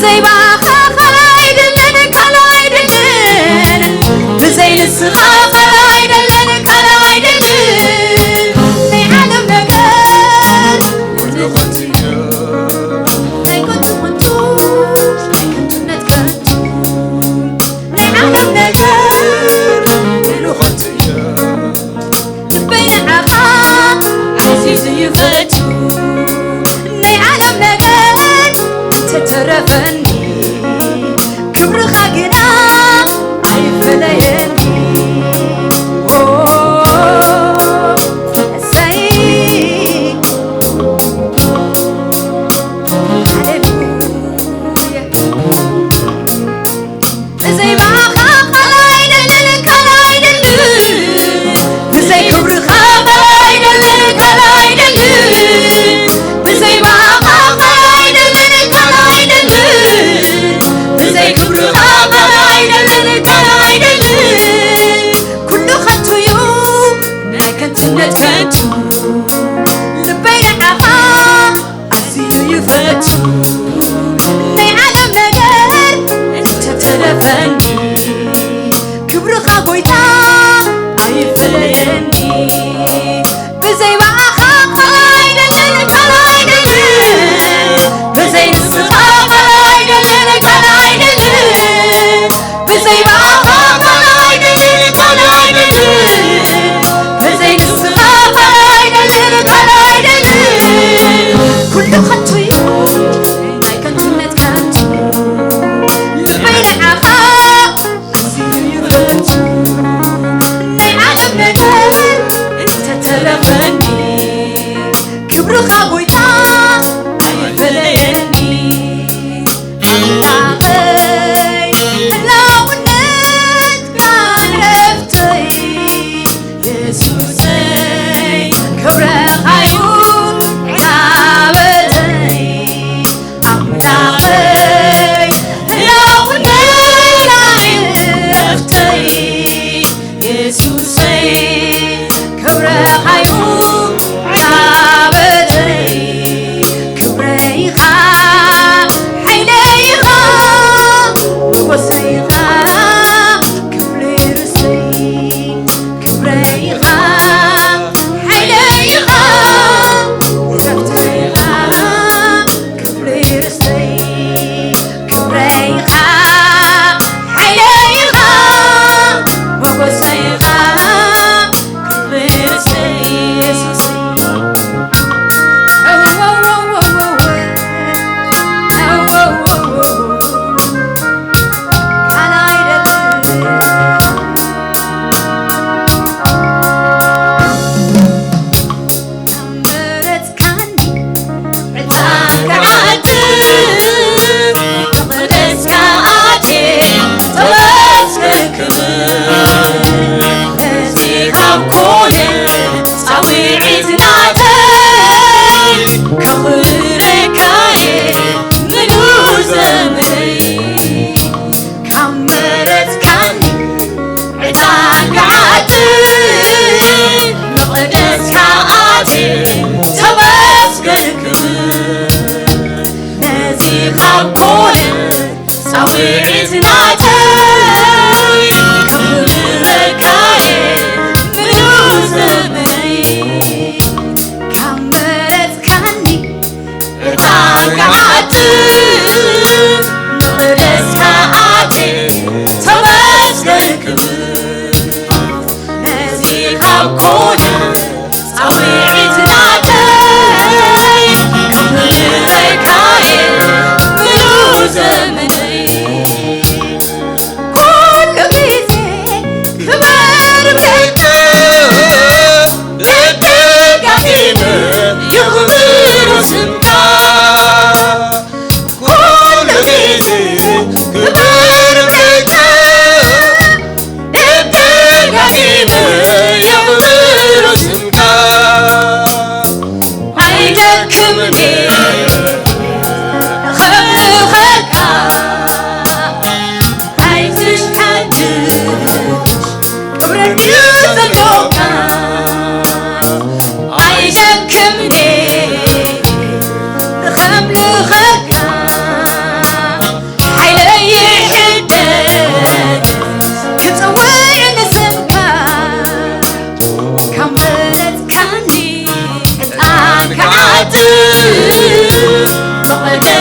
بزي باخا خلايدلن كلايدلن بزي نسخا خلايدلن كلايدلن ني عالم نقل كله خطية ني كنت منتوش ني كنت نتكنتو ني عالم نقل كله خطية بين عقام عزيز يفتو ني عالم نقل تترفني كبر خاقنا عيفليني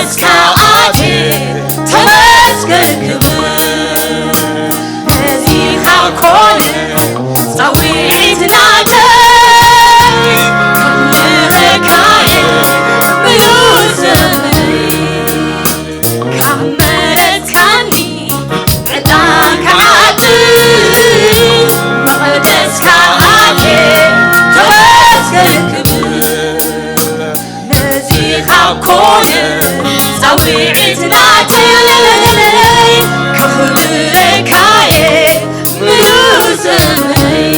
مسكعاتي تمسكن كبر نزيخا كل صويت نادي لركاي بيوزمي كمرت كاني عداك عادي مقدس كعاتي تمسكن كبر نزيخا كل صويت نادي كل ركاي بيوزمي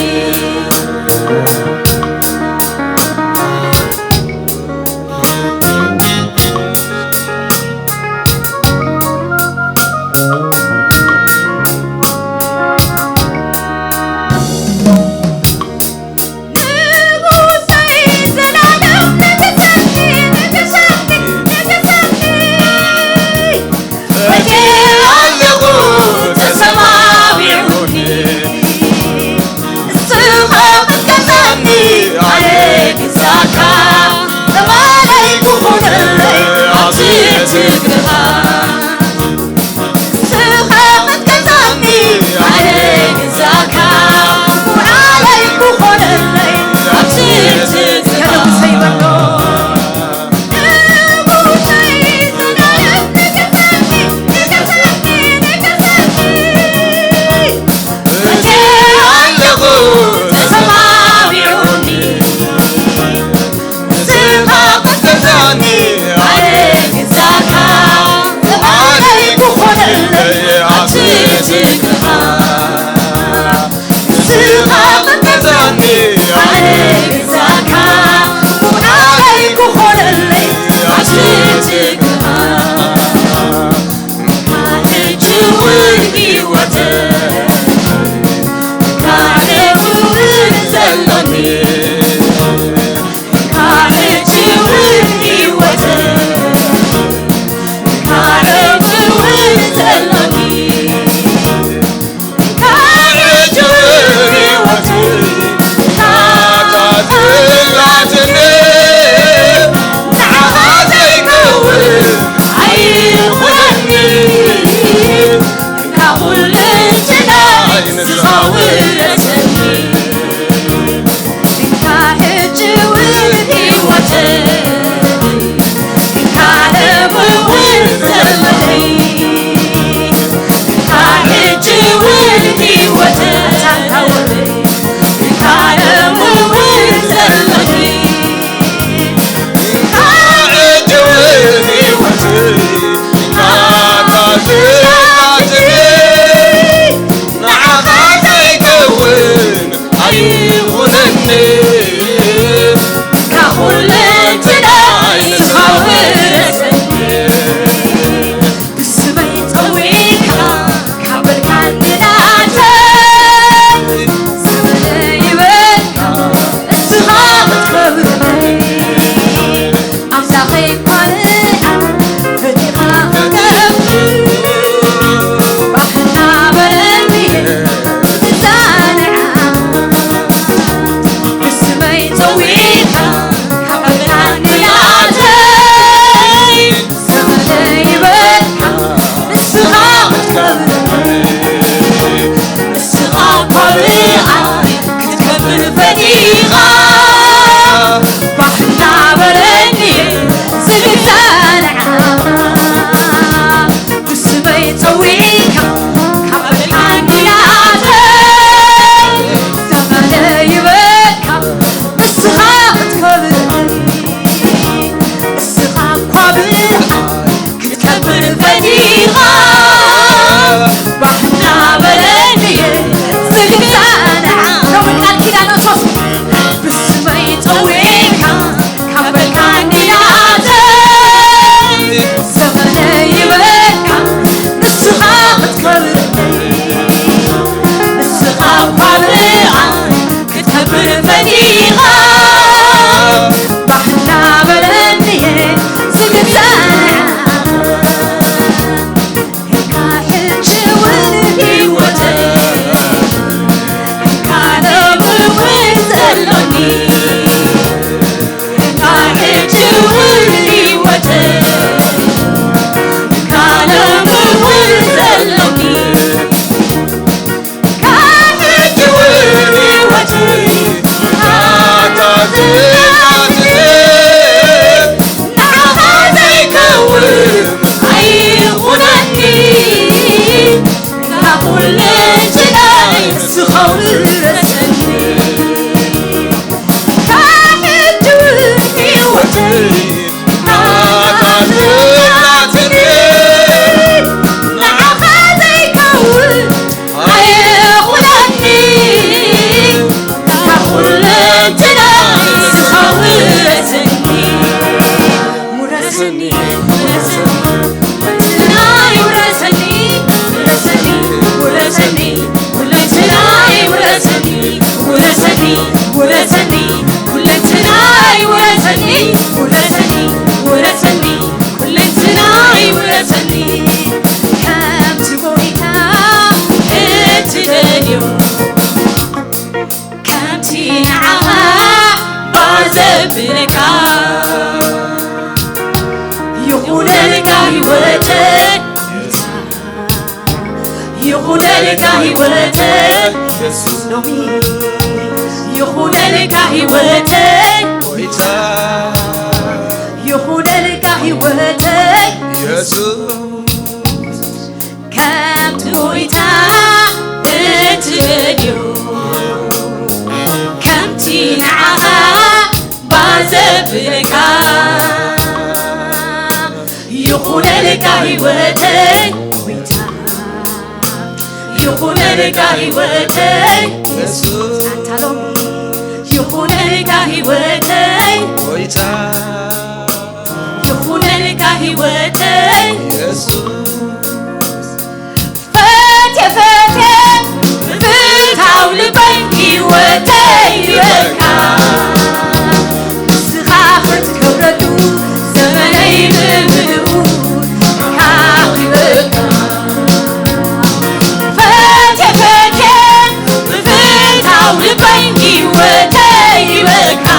لك هيوتك ኢየሱስ لومي يخون لك هيوتك ጌታ يخون لك هيوتك ኢየሱስ كم تويتا اتجديو كم تنعها بعزبلك يخون لك هيوتك يخون لك هيوتك ኢየሱስ سانتالومي يخون لك هيوتك ጌታ يخون لك هيوتك ኢየሱስ فتى فتى فتاو لبين هيوتك يبكى سخافت كبرتو زمني بملؤ كاخي بكى فتى فتى فتاو لبين هيوتك يبكى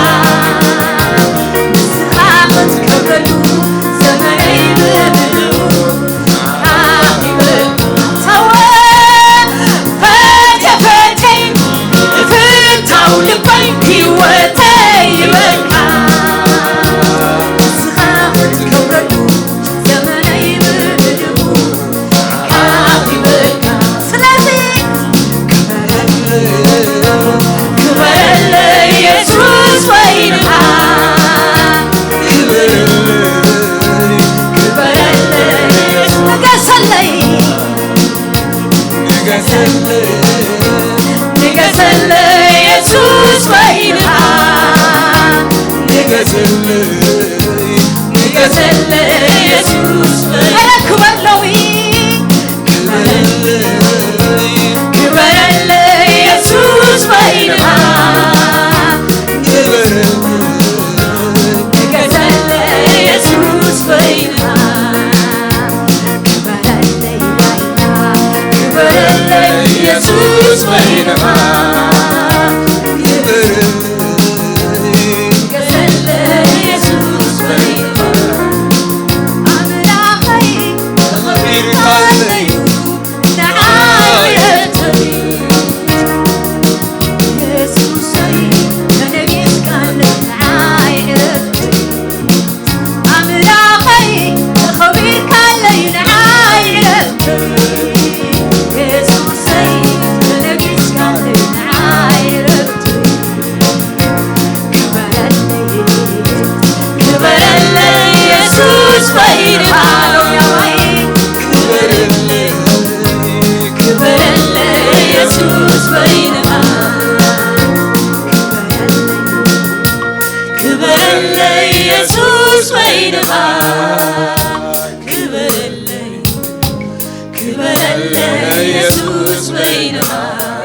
سخافت كبرتو زمني بملؤ كاخي بكى سوا فتى فتى فتاو لبين هيوتك يبكى سخافت كبرتو زمني بملؤ كاخي بكى سلازي كبر يسوس وينها كبر نقصلي نقصلي يسوس وينها نقصلي يسوس وينها كبر لوي كبر يسوس وينها نقصلي يسوس وينها كبر يسوس وينها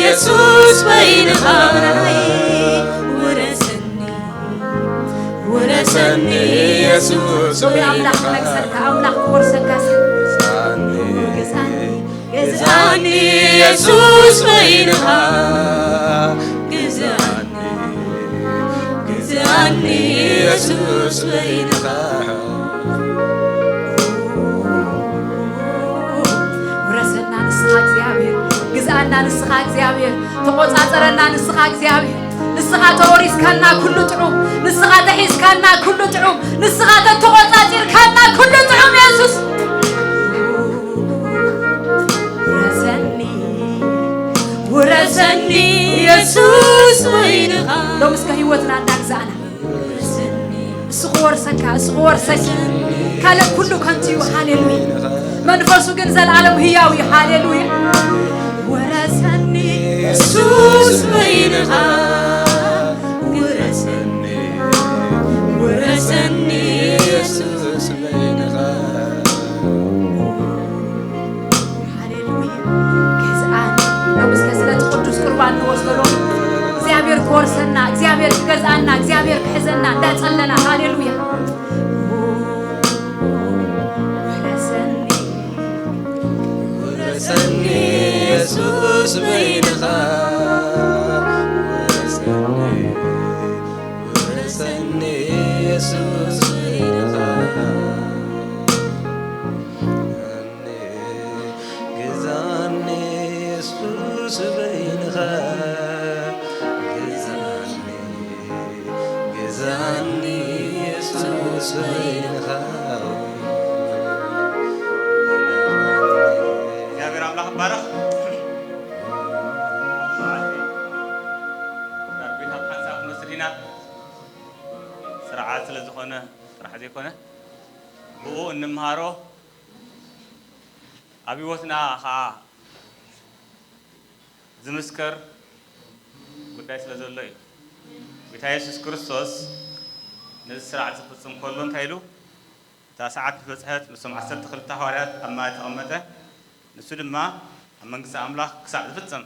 يسوس وينها ورسني يسوس جزاني يسوس وينها جزاني يسوس وينها ورسنا نسخة እግዚአብሔር ግዛና ንስኻ እግዚአብሔር ተቆጻጸረና ንስኻ እግዚአብሔር ንስኻ ተወሪስካና ኩሉ ጥዑም ንስኻ ተሒዝካና ኩሉ ጥዑም ንስኻ ተቆጻጽርካና ኩሉ ጥዑም ኢየሱስ ورسني يسوس وينها لو مسك هيوتنا نغزانا صغور سكي كاله كله كنتي هاليلويا منفسو ግን ዘላለም ህያው ሃሌሉያ ورسني يسوس وينها ورسني يسوس وينها هاليلويا كزان لو مسك سلات قدوس قربان نوصلو እግዚአብሔር ክወርሰና እግዚአብሔር ክገዛና እግዚአብሔር ክሕዘና እንዳጸለና ሃሌሉያ ወረሰኒ ኢየሱስ በይንኻ ወረሰኒ ኢየሱስ በይንኻ ገዛኒ ኢየሱስ በይንኻ ገዛኒ ኢየሱስ በይንኻ بارخ ربي هب حساب مسرينا سرعات لزخونه راح زيكونه بو انمهارو ابيوتنا خا زمسكر ጉዳይ ስለዘሎ እዩ ጌታ ኢየሱስ ክርስቶስ ነዚ ስርዓት ዝፍጽም ከሎ እንታይ ኢሉ እታ ሰዓት በፅሐት ንሶም 12 ሐዋርያት ኣብ ማይ ተቐመጠ ንሱ ድማ ኣብ መንግስቲ ኣምላኽ ክሳዕ ዝፍጸም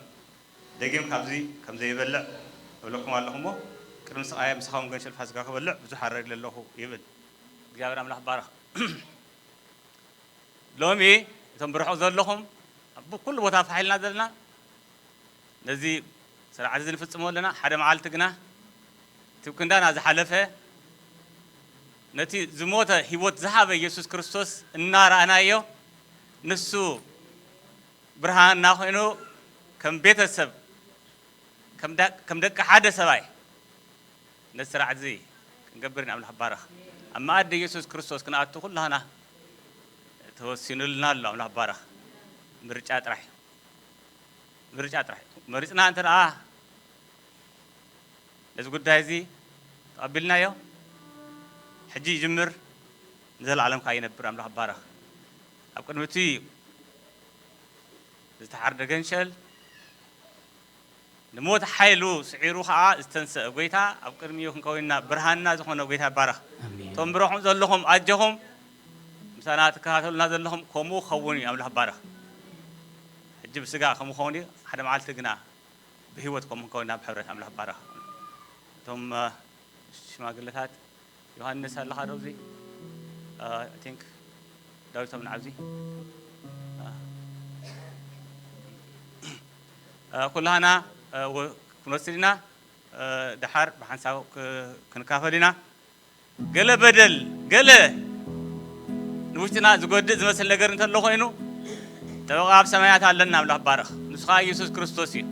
ደጊም ካብዚ ከም ዘይበልዕ እብለኩም ኣለኹሞ ቅድሚ ስቃይ ምስኻውን ገንሸል ፋሲካ ክበልዕ ብዙሕ ሓረግ ኣለኹ ይብል እግዚኣብሔር ኣምላኽ ባረኽ ሎሚ እቶም ብርሑቕ ዘለኹም ኩሉ ቦታ ፋሒልና ዘለና ነዚ ስርዓት እዚ ንፍጽሞ ኣለና ሓደ መዓልቲ ግና እቲ ክንዳና ዝሓለፈ ነቲ ዝሞተ ሂወት ዝሃበ ኢየሱስ ክርስቶስ እናረኣናዮ ንሱ ብርሃንና ኮይኑ ከም ቤተሰብ ከም ደቂ ሓደ ሰብኣይ ነቲ ስርዓት እዚ ክንገብር ኢና ኣምላኽ ባረኽ ኣብ መኣዲ ኢየሱስ ክርስቶስ ክንኣቱ ኩላህና ተወሲኑልና ኣሎ ኣምላኽ ባረኽ ምርጫ ጥራሕ መሪፅና እንተ ደኣ ነዚ ጉዳይ እዚ ተቐቢልናዮ ሕጂ ይጅምር ንዘለዓለም ከዓ ይነብር ኣምላኽ ባረኽ ኣብ ቅድሚ እቲ ዝተሓርደ ገንሸል ንሞት ሓይሉ ስዒሩ ከዓ ዝተንስአ ጎይታ ኣብ ቅድሚኡ ክንከውንና ብርሃንና ዝኾነ ጎይታ ባረኽ እቶም ብረኹም ዘለኹም ኣጀኹም ምሳና ትከታተሉና ዘለኹም ከምኡ ክኸውን እዩ ኣምላኽ ባረኽ ሕጂ ብስጋ ከምኡ ክኸውን እዩ ሓደ መዓልቲ ግና ብሂወት ከምኡ ክንከውንና ብሕብረት ኣምላኽ ባረኽ እቶም ሽማግለታት ዮሃንስ ኣለኻ ዶ እዙይ ቲንክ ዳዊቶም ንዓብዚ ኩላህና ክንወስድ ኢና ድሓር ብሓንሳብ ክንካፈል ኢና ገለ በደል ገለ ንውሽጥና ዝጎድእ ዝመስል ነገር እንተሎ ኮይኑ ጠበቓ ኣብ ሰማያት ኣለና ኣምላኽ ባረኽ ንሱ ከዓ ኢየሱስ ክርስቶስ እዩ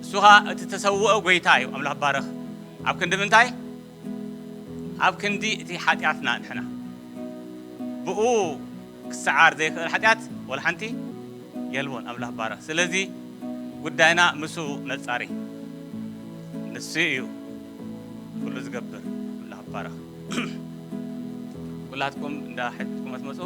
እሱ ከዓ እቲ ተሰውኦ ጎይታ እዩ ኣምላኽ ባረኽ ኣብ ክንዲ ምንታይ ኣብ ክንዲ እቲ ሓጢኣትና ንሕና ብኡ ክሰዓር ዘይክእል ሓጢኣት ወላ ሓንቲ የልቦን ኣምላኽ ባረኽ ስለዚ ጉዳይና ምሱ ነፃሪ ንሱ እዩ ኩሉ ዝገብር ኣምላኽ ባረኽ ኩላትኩም እንዳሕትኩም እትመፁ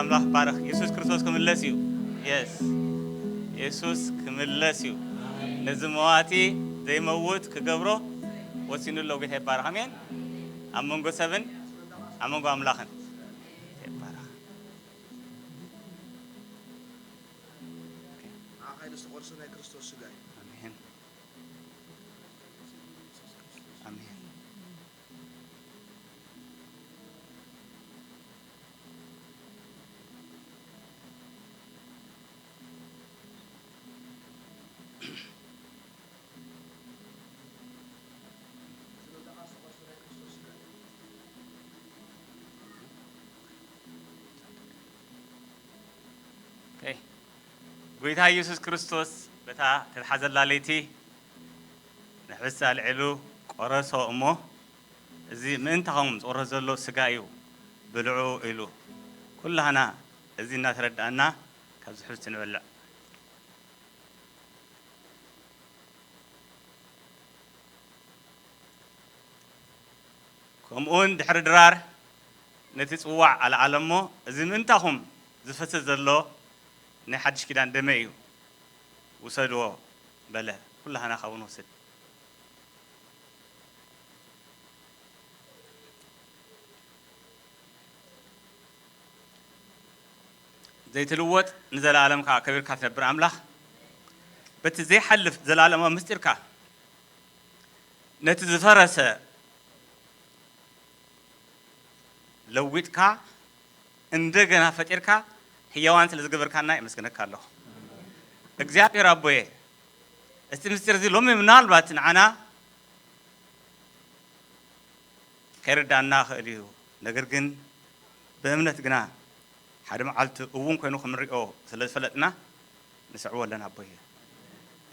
አምላክ ባረክ ኢየሱስ ክርስቶስ ክምለስ እዩ የስ ኢየሱስ ክምለስ እዩ ነዚ መዋቲ ዘይመውት ክገብሮ ወሲኑ ለው ጌታ ይባረክ አሜን አመንጎ ሰብን አመንጎ አምላኽን ይባረክ አኻይሉ ስቆርሱ ናይ ክርስቶስ ስጋይ አሜን አሜን ጎይታ ኢየሱስ ክርስቶስ በታ ተሓዘላ ለይቲ ንሕብሳ ልዕሉ ቆረሶ እሞ እዚ ምእንታኹም ዝቆረስ ዘሎ ስጋ እዩ ብልዑ ኢሉ ኩላህና እዚ እናተረዳእና ካብ ዝሕብስ ንበልዕ ከምኡውን ድሕሪ ድራር ነቲ ጽዋዕ ኣልዓለ እሞ እዚ ምእንታኹም ዝፈስስ ዘሎ ናይ ሓድሽ ኪዳን ደመ እዩ ውሰድዎ በለ ኩላህና ካብኡ ንወስድ ዘይትልወጥ ንዘለኣለምካ ከቢርካ ትነብር ኣምላኽ በቲ ዘይሓልፍ ዘለኣለማ ምስጢርካ ነቲ ዝፈረሰ ለዊጥካ እንደገና ፈጢርካ ሕያዋን ስለ ዝገበርካና ይመስገነካ ኣለኹ እግዚአብሔር አቦዬ እስቲ ምስጢር እዚ ሎሚ ምናልባት ንዓና ከይርዳእና ክእል እዩ ነገር ግን ብእምነት ግና ሓደ መዓልቲ እውን ኮይኑ ክንሪኦ ስለ ዝፈለጥና ንስዕቦ ኣለና አቦዬ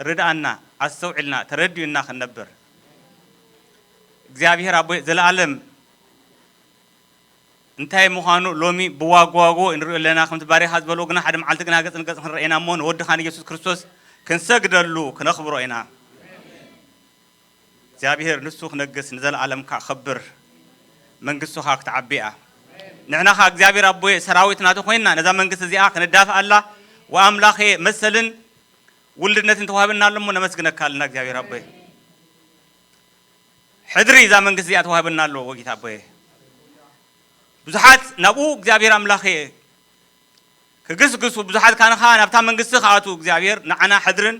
ርዳእና ኣስተውዒልና ተረዲኡና ክንነብር እግዚአብሔር አቦዬ ዘለኣለም እንታይ ምዃኑ ሎሚ ብዋጓጎ እንሪኦ ኣለና ከምቲ ባሪኻ ዝበሎ ግና ሓደ መዓልቲ ግና ገጽ ንገጽ ክንርአና እሞ ንወድኻን ኢየሱስ ክርስቶስ ክንሰግደሉ ክነኽብሮ ኢና እግዚአብሔር ንሱ ክነግስ ንዘለኣለምካ ክኸብር መንግስትኻ ክትዓቢያ ንሕና ኻ እግዚአብሔር አቦዬ ሰራዊት ናቱ ኮይንና ነዛ መንግስት እዚኣ ክንዳፍእ ኣላ ወኣምላኸ መሰልን ውልድነትን ተዋሂብና ኣሎ እሞ ነመስግነካ ኣለና እግዚአብሔር አቦዬ ሕድሪ እዛ መንግስት እዚኣ ተዋሂብና ኣሎ ወጌታ አቦዬ ብዙሓት ናብኡ እግዚአብሔር ኣምላኸ ክግስግሱ ብዙሓት ካንኻ ናብታ መንግስቲ ከኣቱ እግዚአብሔር ንዓና ሕድርን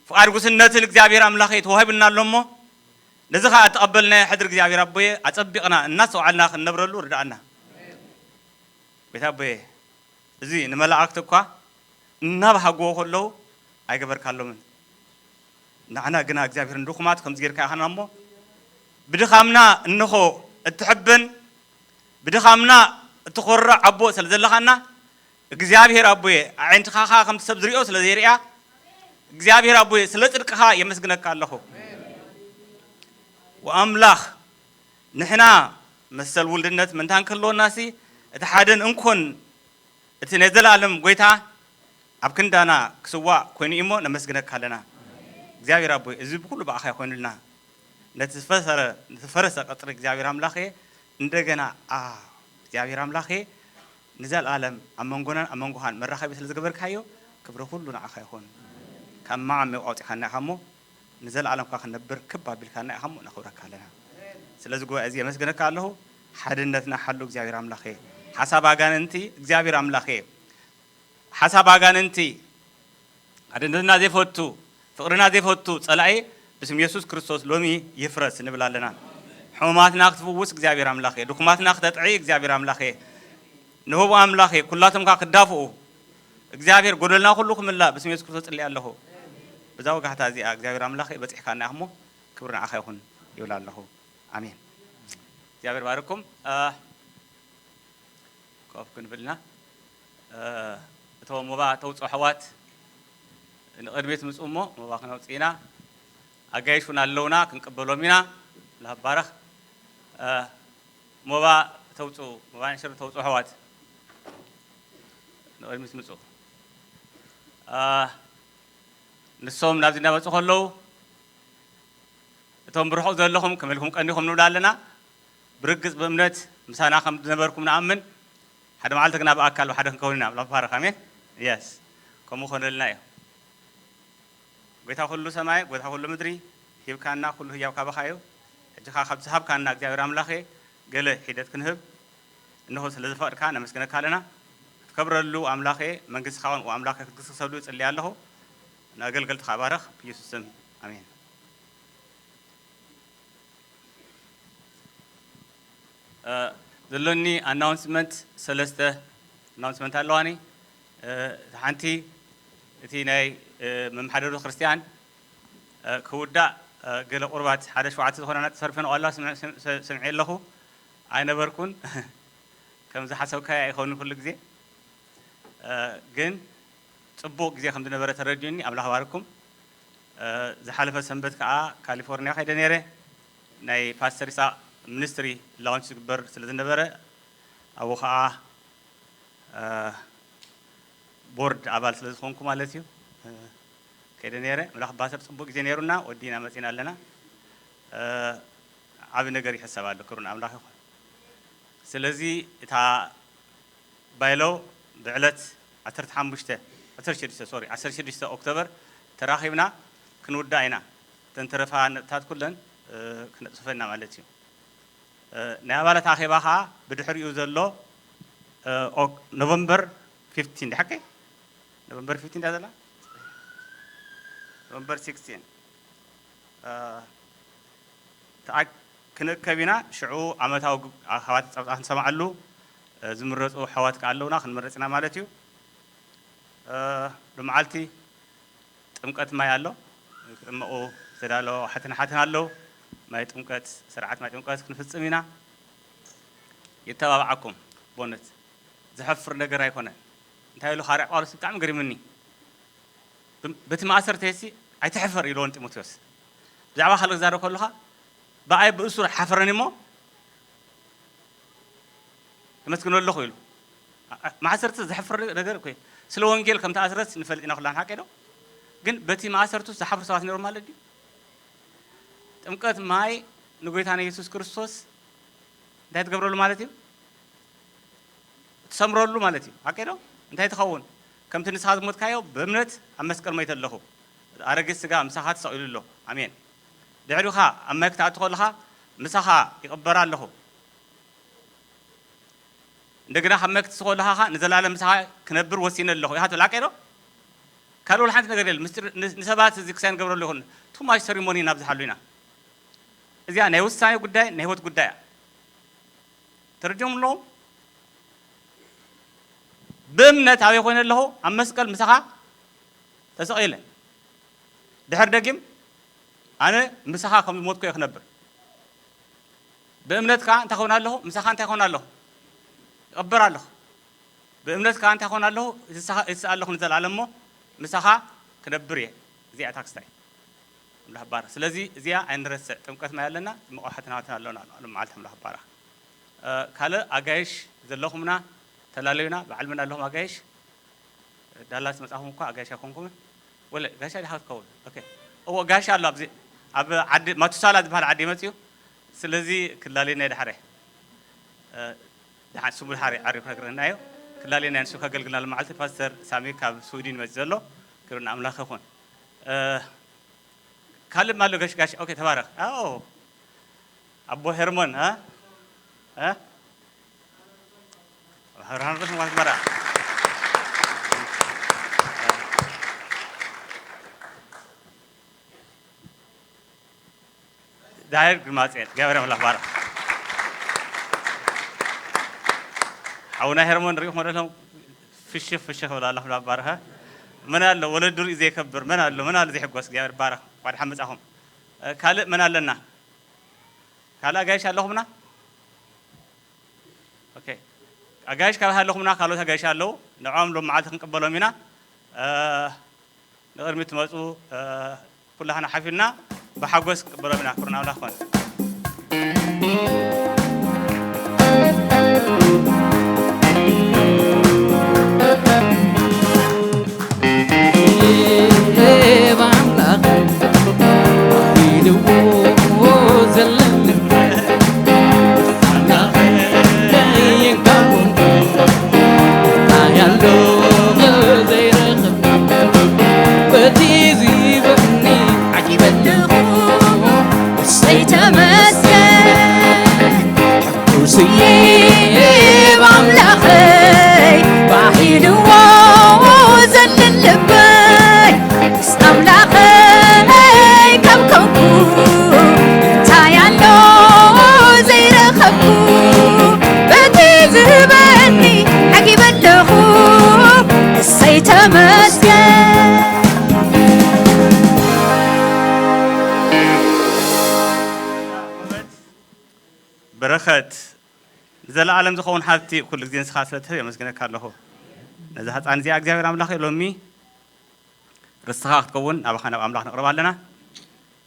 ፍቃድ ጉስነትን እግዚአብሔር ኣምላኸ ተዋሂብና ኣሎ እሞ ነዚ ከዓ ተቐበልናዮ ሕድሪ እግዚአብሔር ኣቦዬ ኣፀቢቕና እናሰውዓልና ክንነብረሉ ርዳእና ቤት ኣቦዬ እዚ ንመላእክቲ እኳ እናባሃግዎ ከለዉ ኣይገበርካሎምን ንዓና ግና እግዚአብሔር ንድኹማት ከምዚ ጌርካ ኢኻና እሞ ብድኻምና እንኾ እትሕብን ብድኻምና እትኮርዕ ዓቦ ስለ ዘለኻና እግዚአብሔር አቦዬ ዓይንትኻ ከምቲ ሰብ ዝሪኦ ስለ ዘይርያ እግዚአብሔር አቦዬ ስለ ጽድቅኻ የመስግነካ ኣለኹ ወአምላኽ ንሕና መሰል ውልድነት ምንታን ከለዎናሲ እቲ ሓደን እንኮን እቲ ናይ ዘለኣለም ጎይታ ኣብ ክንዳና ክስዋዕ ኮይኑ እሞ ነመስግነካ ኣለና እግዚአብሔር አቦዬ እዚ ብኩሉ ባእኻ ይኮይኑልና ነቲ ዝፈረሰ ቀፅሪ እግዚአብሔር ኣምላኸ እንደገና እግዚአብሔር አምላኸ ንዘለኣለም ኣብ መንጎናን ኣብ መንጎኻን መራኸቢ ስለ ዝገበርካዮ ክብሪ ኩሉ ንዓኻ ይኹን ካብ መዓመ ኣውፂኻና ኢኻ እሞ ንዘለኣለምካ ክንነብር ክብ ኣቢልካና ኢኻ እሞ ነኽብረካ ኣለና ስለዚ ጉባኤ እዚ የመስገነካ ኣለኹ ሓድነትና ሓሉ እግዚአብሔር አምላኸ ሓሳብ ኣጋንንቲ እግዚአብሔር አምላኸ ሓሳብ ኣጋንንቲ ሓድነትና ዘይፈቱ ፍቅርና ዘይፈቱ ጸላኢ ብስም ኢየሱስ ክርስቶስ ሎሚ ይፍረስ ንብል ኣለና ሕሙማትና ክትፍውስ እግዚአብሔር አምላኸ ድኹማትና ክተጥዒ እግዚአብሔር አምላኸ ንህቡ አምላኸ ኩላቶምካ ክዳፍኡ እግዚአብሔር ጎደልና ኩሉ ክምላእ ብስም ኢየሱስ ክርስቶስ ጽልይ ኣለኹ በዛ ወጋሕታ እዚኣ እግዚአብሔር አምላኸ በፂሕካና ኢኻ እሞ ክብሪ ንዓኻ ይኹን ይብል ኣለኹ አሜን እግዚአብሔር ባርኩም ኮፍ ክንብልና እቶም መባ ተውፅኦ ኣሕዋት ንቅድሚት ምፁ እሞ መባ ክነውፅኢና ኣጋይሹና ኣለውና ክንቅበሎም ኢና ንባረኽ መባ ተውፅኡ መባ ንሽር ተውፅኦ ኣሕዋት ንቅድሚት ምፁ ንሶም ናብዚ እናመፁ ከለዉ እቶም ብርሑቕ ዘለኹም ከመልኩም ቀኒኹም ንብላ ኣለና ብርግፅ ብእምነት ምሳና ከም ዝነበርኩም ንኣምን حدا معلت كنا بأكل وحدا كوننا بلا بارك آمين يس كم خون لنا يو قويتها كله سماء قويتها كله مدري هيب كاننا كله هياب كابخايو جخا خبز هاب كاننا جاي راملاخي قال حيدت كنهب إنه سلذ فار كان مسكنا كالنا كبر اللو أملاخي من قص خوان وأملاخي قص سودوت اللي الله نقل قلت خبارخ بيسوسم آمين دلوني announcement سلسته announcement اللواني حنتي تيناي من محرر الخريستيان كودا قال قربات هذا شوعات تخونا تصرفنا الله سمعي له عين بركون كم زح سوك يخون كل جزء جن تبوك زي خمدنا برا ترجعني أملا هواركم زحالف سنبت كاليفورنيا خير نيره ناي باستريسا ministry launch ber selesai berre awo kha board abal selesai khonku ማለት እዩ ከደነረ መላክ ባሰር ጽቡቅ ጊዜ ነሩና ወዲና መጽና አለና አብ ነገር ይحسባል ክሩን አምላክ ይሁን ስለዚህ እታ ባይለው ብዕለት 16 ኦክቶበር ተራኺብና ክንውዳ አይና ተንተረፋ ነጥታት ኩለን ክንጽፈና ማለት እዩ نعمله أخيبها بدحر يوزلو نوفمبر 15 ده حكي نوفمبر 15 ده لا نوفمبر 16 تاع كنا شعو عمتها حوات نسمع له زمرت أو حوات كعلونا خن مرتنا مالتيو رمعلتي تمكت ما يالله ما أو سدالو حتنا له ما يتمكت سرعات ما يتمكت كنفصمينا يتابعكم بونت زحفر ነገር አይኮነን እንታይ ሉ ሐዋርያ ጳውሎስ በጣም ገርምኒ በትማሰር ተሲ አይተሐፈር ይሎን ጢሞቴዎስ ብዛዕባ خلق ዛረ ከለኻ በአይ በእሱር ሐፈረኒሞ ተመስግኖ ለኹ ይሉ ማሰርት ዝሐፈር ነገር እኮ ስለ ወንጌል ከም ተአስረስ ንፈልጥና ኩላን ሐቀዶ ግን በቲ ማሰርቱ ዝሐፈር ሰዋት ነሩ ማለት ዲ ጥምቀት ማይ ንጎይታና ኢየሱስ ክርስቶስ እንታይ ትገብረሉ ማለት እዩ ትሰምረሉ ማለት እዩ አቀዶ እንታይ ትኸውን ከምቲ ንስኻ ዝሞትካዮ በእምነት ኣብ መስቀል ማይተለኹ አረገ ስጋ ምሳኻት ሰቂሉሎ አሜን ድሕሪኻ ኣብ ማይ ክትኣቱ ከለኻ ምሳኻ ይቕበራ ኣለኹ እንደገና ካብ ማይ ክትስኸለኻ ንዘላለም ምሳኻ ክነብር ወሲነ ኣለኹ ኢኻ ትብል አቀዶ ካልኦል ሓንቲ ነገር የለ ንሰባት እዚ ክሳይ ንገብረሉ ይኹን ቱማሽ ሰሪሞኒ ናብዝሓሉ ኢና እዚያ ናይ ውሳኔ ጉዳይ ናይ ህይወት ጉዳይ ترجم لهم بمنت هاي يكون له أم مسكال مسخة تسقيله دحر دقيم أنا مسخة كم موت كي خنبر بمنت كان تكون له مسخة تكون له أبر له بمنت كان تكون له يسأل له نزل علمه مسخة كنبريه زي أتاكستاي الله بارك سلزي زي عند رس تمكث ما يلنا مقاحتنا هاتنا لنا معلتهم الله بارك ካለ አጋይሽ ዘለኹምና ተላለዩና በዓልምና ኣለኹም አጋይሽ ዳላስ መጽሐፉ እንኳ አጋይሽ ያኮንኩም ወለ ጋሻ ዲሃት ከው ኦኬ ኦ ጋሻ አለ ኣብዚ ኣብ ዓዲ ማቱሳላ ዝበሃል ዓዲ መጽዩ ስለዚ ክላለዩና ይድሓረ ደሓን ስሙ ድሓረ ዓሪፍ ነገርናዮ ክላለዩና ንሱ ከገልግልና ለማዓልቲ ፓስተር ሳሚ ካብ ስዊድን መጽ ዘሎ ክሩና አምላኽ ይኹን ካለ ማለ ጋሽ ኦኬ ተባረክ አዎ አቦ ሄርሞን هرانرس مواس برا داير قماصين جابرهم الله بارا عونا هرمون ريح مرلهم فيش ولا الله لا بارها من الله ولد دور إذا يكبر من الله زي حقوس جابر بارا بعد حمد أهم كال من الله كالا جايش الله منا اوكي اجايش كان هلخمنا قالوا اجايش الله نعم لو معاتكم قبلوا منا نغير متمصو كلنا حفلنا بحقوس قبلوا منا كرنا ولا اخوان በረኸት ዘለዓለም ዝኸውን ሃብቲ ኩሉ ግዜ ንስኻ ስለትህብ የመስግነካ ኣለኹ ነዚ ህፃን እዚኣ እግዚኣብሔር ኣምላኽ ሎሚ ርስኻ ክትከውን ናባኻ ናብ ኣምላኽ ነቕርብ ኣለና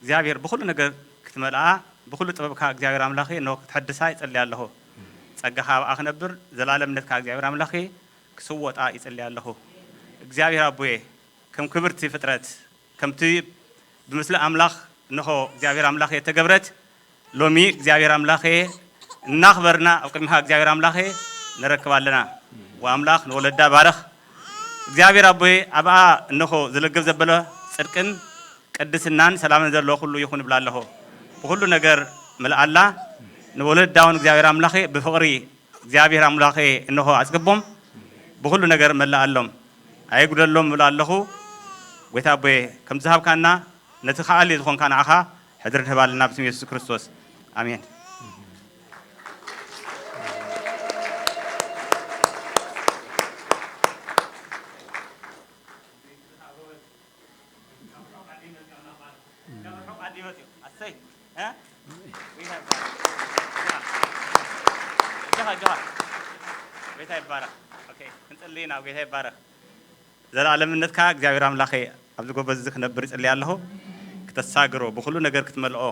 እግዚኣብሔር ብኩሉ ነገር ክትመልኣ ብኩሉ ጥበብካ እግዚኣብሔር ኣምላኽ ኖ ክትሕድሳ ይጸልይ ኣለኹ ጸጋኻ ኣብኣ ክነብር ዘላለምነትካ እግዚኣብሔር ኣምላኽ ክስወጣ ይጸልይ ኣለኹ እግዚኣብሔር ኣቦዬ ከም ክብርቲ ፍጥረት ከምቲ ብምስሊ ኣምላኽ እንሆ እግዚኣብሔር ኣምላኽ ተገብረት ሎሚ እግዚአብሔር አምላኬ እናኽበርና ኣብ ቅድሚኻ እግዚአብሔር አምላኬ ንረክብ ኣለና ወአምላኽ ንወለዳ ባረኽ እግዚአብሔር አቦዬ ኣብኣ እንሆ ዝለግብ ዘበለ ጽድቅን ቅድስናን ሰላምን ዘለዎ ሁሉ ይኹን ብላለሁ ብሁሉ ነገር መልአላ ንወለዳውን እግዚአብሔር አምላኬ ብፍቕሪ እግዚአብሔር አምላኬ እንሆ አጽግቦም ብሁሉ ነገር መልአሎም ኣይጉደሎም ብላለሁ ጌታ አቦዬ ከም ዝሃብካና ነቲ ኸኣሊ ዝኾንካ ንዓኻ ሕድር ንህባልና ብስም ኢየሱስ ክርስቶስ አሜን። ጌታ ይባረክ። ኦኬ እንጸልይና ጌታ ይባረክ። ዘላለምነትካ እግዚአብሔር አምላኬ ኣብዚ ጎበዝ ክነብር ይጸልይ ኣለሁ ክተሳግሮ ብኩሉ ነገር ክትመልኦ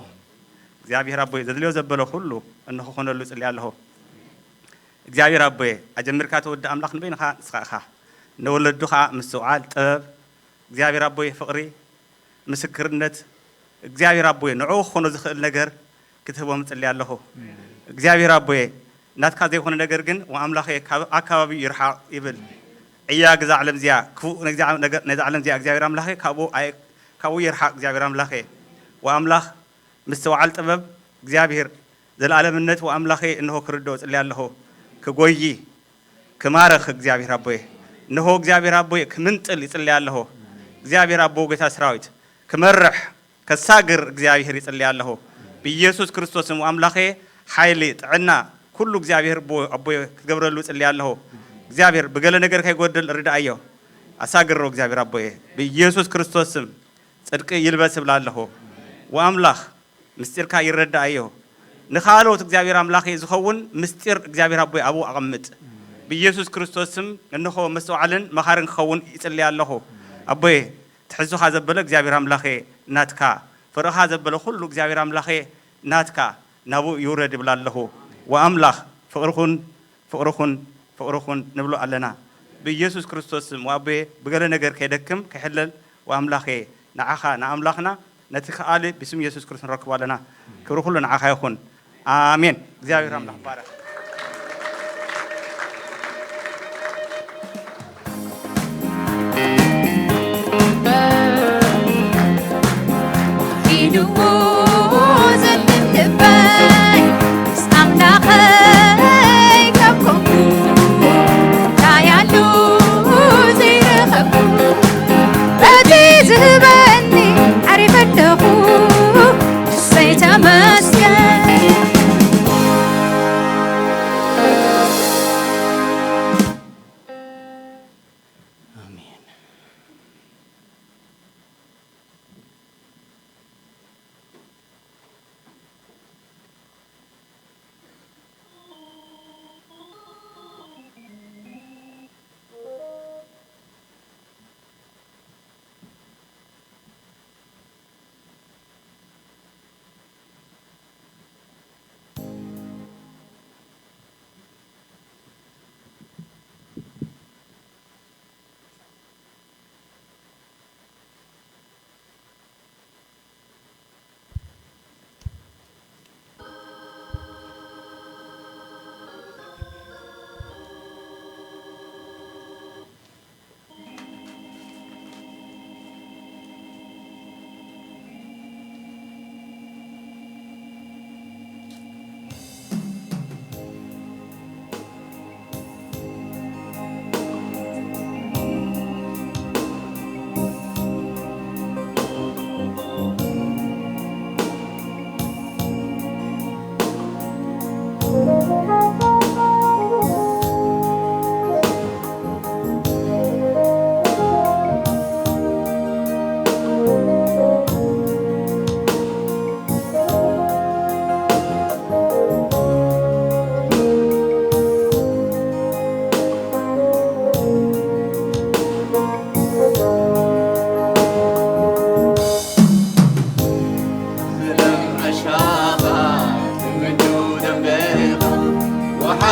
እግዚአብሔር አቦዬ ዘድልዮ ዘበለ ሁሉ እንሆ ኾነሉ ይጸልይ ኣለሁ እግዚአብሔር አቦዬ አጀምርካ ተወድ አምላኽ ንበይንኻ ንስኻኻ ንወለዱኻ ምስተውዓል ጥበብ እግዚአብሔር አቦዬ ፍቕሪ ምስክርነት እግዚአብሔር አቦዬ ንዑ ኾኖ ዝኽእል ነገር ክትህቦም ይጸልይ ኣለሁ እግዚአብሔር አቦዬ ናትካ ዘይኮነ ነገር ግን ወአምላኽ አካባቢ ይርሓቕ ይብል እያ ግዛ ዓለም እዚኣ ክፉእ ነዚ ዓለም እዚኣ እግዚአብሔር አምላኽ ካብኡ ይርሓቕ እግዚአብሔር አምላኽ ወአምላኽ ምስተውዓል ጥበብ እግዚአብሔር ዘለዓለምነት ወአምላኽ እንሆ ክርድኦ ይጸልይ ኣለሁ ክጎይ ክማረኽ እግዚአብሔር አቦዬ እንሆ እግዚአብሔር አቦዬ ክምንጥል ይጸልይ ኣለሁ እግዚአብሔር አቦ ጌታ ሰራዊት ክመርሕ ከሳግር እግዚአብሔር ይጸልይ ኣለሁ በኢየሱስ ክርስቶስ ስም ወአምላኽ ኃይሊ ጥዕና ኩሉ እግዚአብሔር አቦዬ ክገብረሉ ይጸልይ ኣለሁ እግዚአብሔር በገለ ነገር ከይጎድል ርዳእዮ አሳግሮ እግዚአብሔር አቦዬ በኢየሱስ ክርስቶስ ስም ጽድቅ ይልበስ ብላለሁ ወአምላኽ ምስጢርካ ይረዳእዮ ንኻሎት እግዚአብሔር አምላኽ ዝኸውን ምስጢር እግዚአብሔር አቦዬ አቡ አቀምጥ በኢየሱስ ክርስቶስ ስም እንሆ መስተውዓልን መኻርን ክኸውን ይጸልይ ኣለሁ አቦዬ ትሕዝኻ ዘበለ እግዚአብሔር አምላኽ ናትካ ፍርኻ ዘበለ ሁሉ እግዚአብሔር አምላኽ ናትካ ናቡ ይውረድ ብላለሁ ወአምላኽ ፍቕርኹን ንብሎ ኣለና በኢየሱስ ክርስቶስ ስም ወአቦዬ በገለ ነገር ከይደክም ከይሕለል ወአምላኽ ንዓኻ ንኣምላኽና ነቲ ከኣሊ ብስም ኢየሱስ ክርስቶስ ንረክቦ ኣለና ክብሪ ኩሉ ንዓኻ ይኹን አሜን። እግዚአብሔር አምላኽ ባረክ።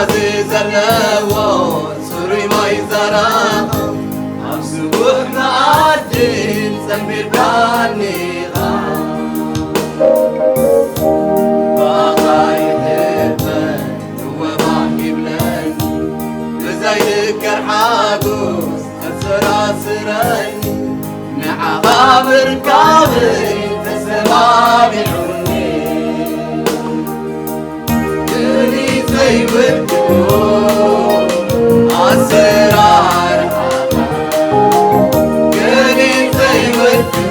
زلوا سوري ما يزرع أبسوح معدن زنبير باني باقا يحبن هو ما يبلن بزايد كرحاقوس أسرع سرني نعبا بركابي تسمامي حني يلي زي ودو أسرار يلي زي ودو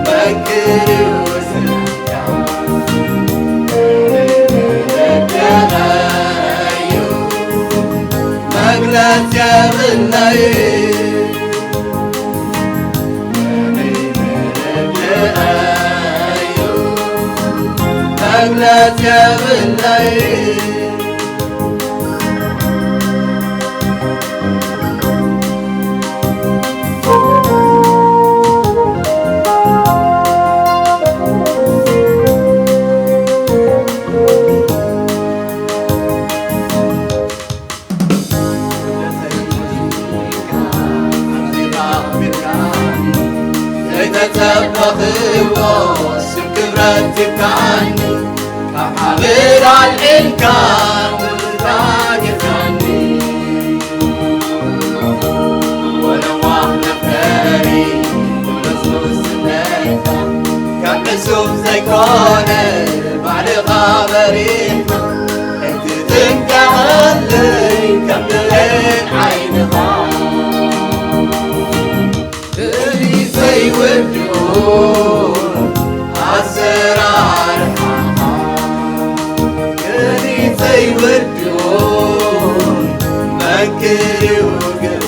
مكري وسرع مقلت يا بالليل مقلت يا بالليل تبخوا سكبرت تبكعني كحبير الإنكار والباقي فاني ولو احنا فاري ونصوص النايفة كم حسوب زي كونه بعد غابرينا انت تنكهلي كم دلين عينها اللي زي والدور عالسرار اللي زي والدور مكري وقلب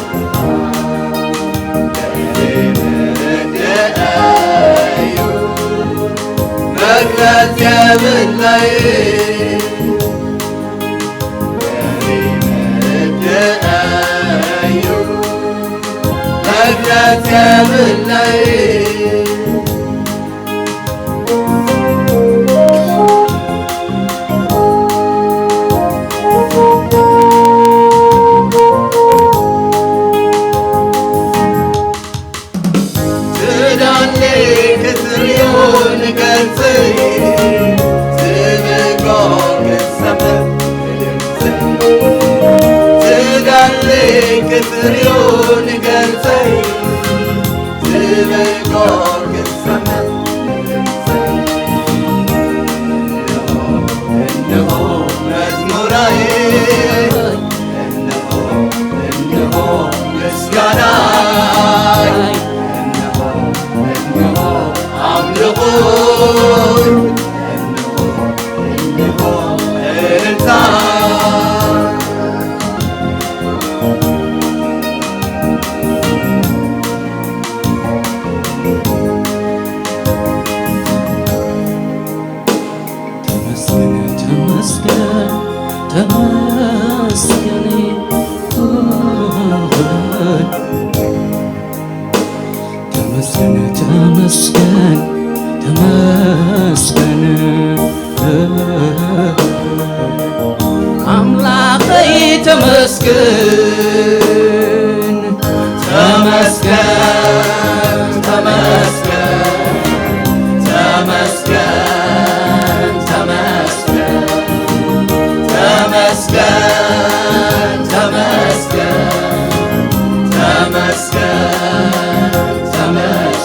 مقلت يا بالليل مقلت يا بالليل تداني كثريون قلبي تبقون السماء تداني كثريون قلبي تبقون السماء إنه مزمورين إنه مسكناي عملقون إنه إنسان تمسكن أملاقي تمسكن تمسكن تمسكن تمسكن تمسكن تمسكن تمسكن تمسكن تمسكن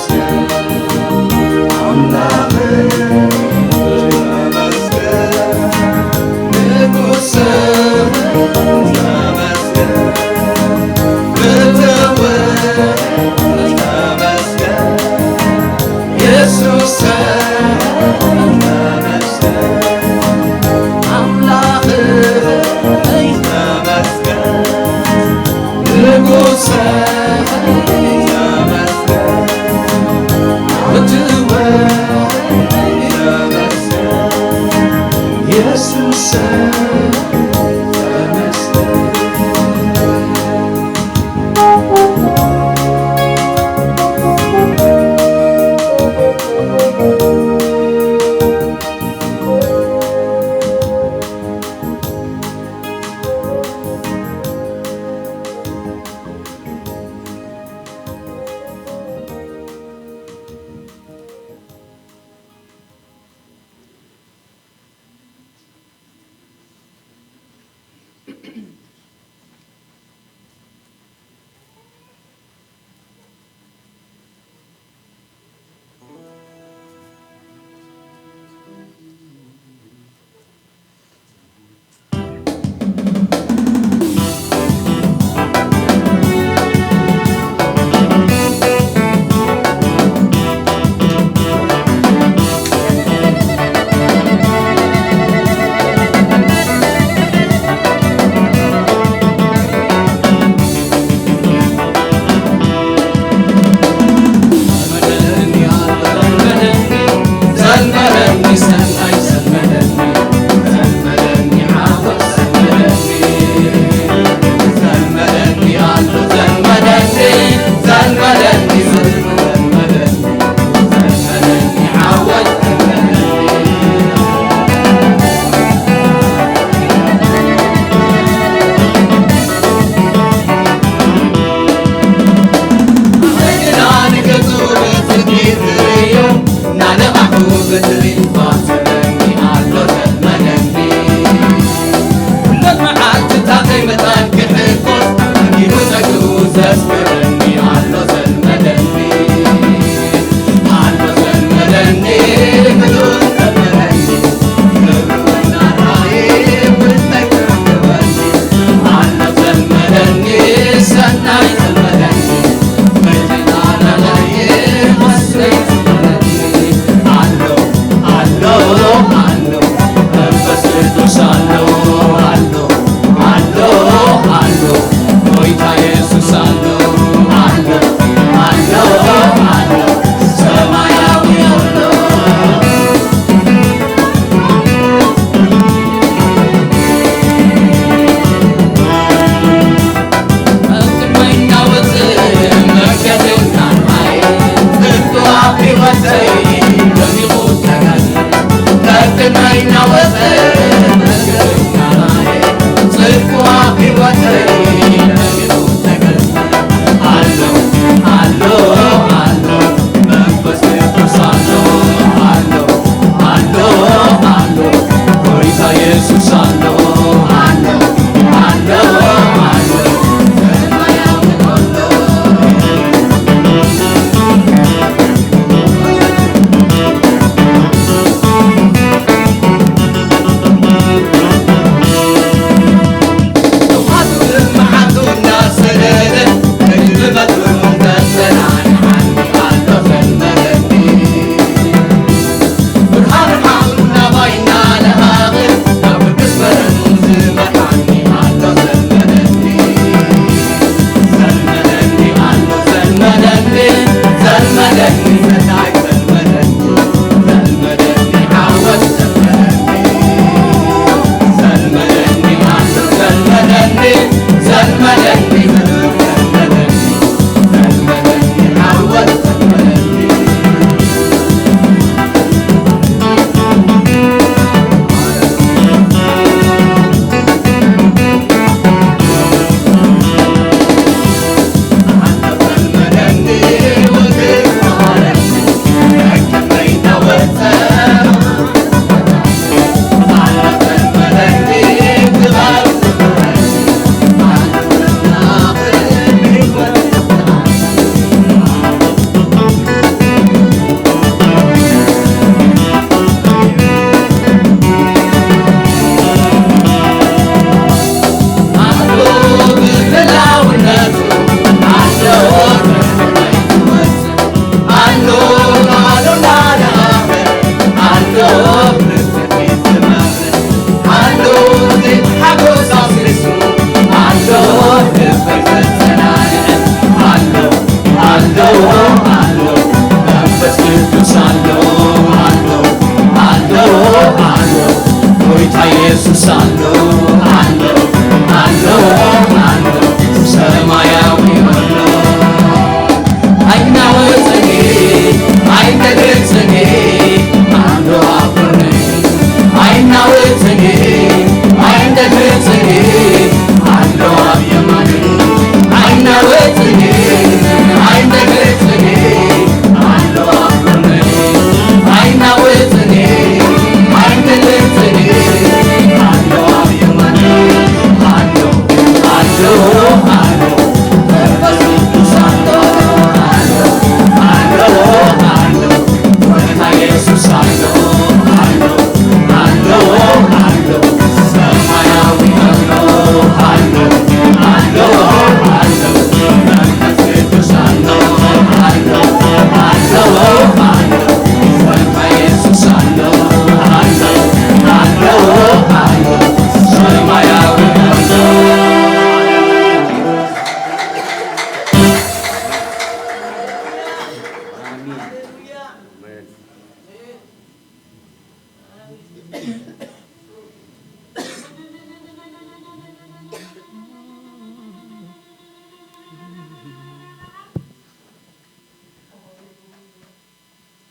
ኢየሱስ አለው አለው አለው አለው ሰማያዊ ሁሉ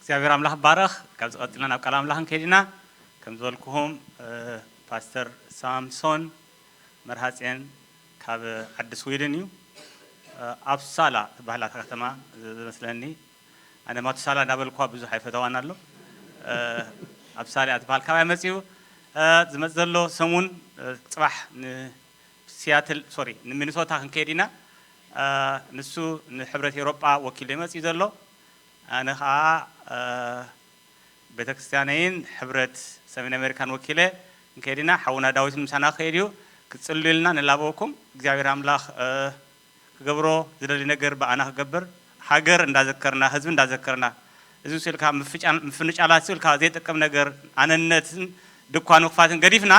እግዚአብሔር አምላክ ባረኽ ካብ ዝቐጥልና ናብ ቃል ኣምላኽ ከይድና ከም ዝበልኩኹም ፓስተር ሳምሶን መርሃፅን ካብ ዓዲ ስዊድን እዩ ኣፕሳላ ትበሃል እታ ከተማ ዝመስለኒ ኣነ ማቱሳላ እንዳበልኳ ብዙሕ ኣይፈተዋን ኣሎ ኣፕሳላ ትበሃል ካብኣይ መፅኡ ዝመፅ ዘሎ ሰሙን ፅባሕ ንሲያትል ሶሪ ንሚኒሶታ ክንከይድ ኢና ንሱ ንሕብረት ኤውሮጳ ወኪሉ ይመፅኡ ዘሎ ኣነ ከዓ ቤተ ክርስቲያነይን ሕብረት ሰሜን ኣሜሪካን ወኪለ እንከይድ ኢና ሓውና ዳዊት ምሳና ከይድ እዩ ክፅልዩልና ንላበወኩም እግዚአብሔር ኣምላኽ ክገብሮ ዝደሊ ነገር በኣና ክገብር ሃገር እንዳዘከርና ህዝቢ እንዳዘከርና እዚ ስልካ ምፍንጫላት ስልካ ዘይጠቅም ነገር ኣነነትን ድኳን ወክፋትን ገዲፍና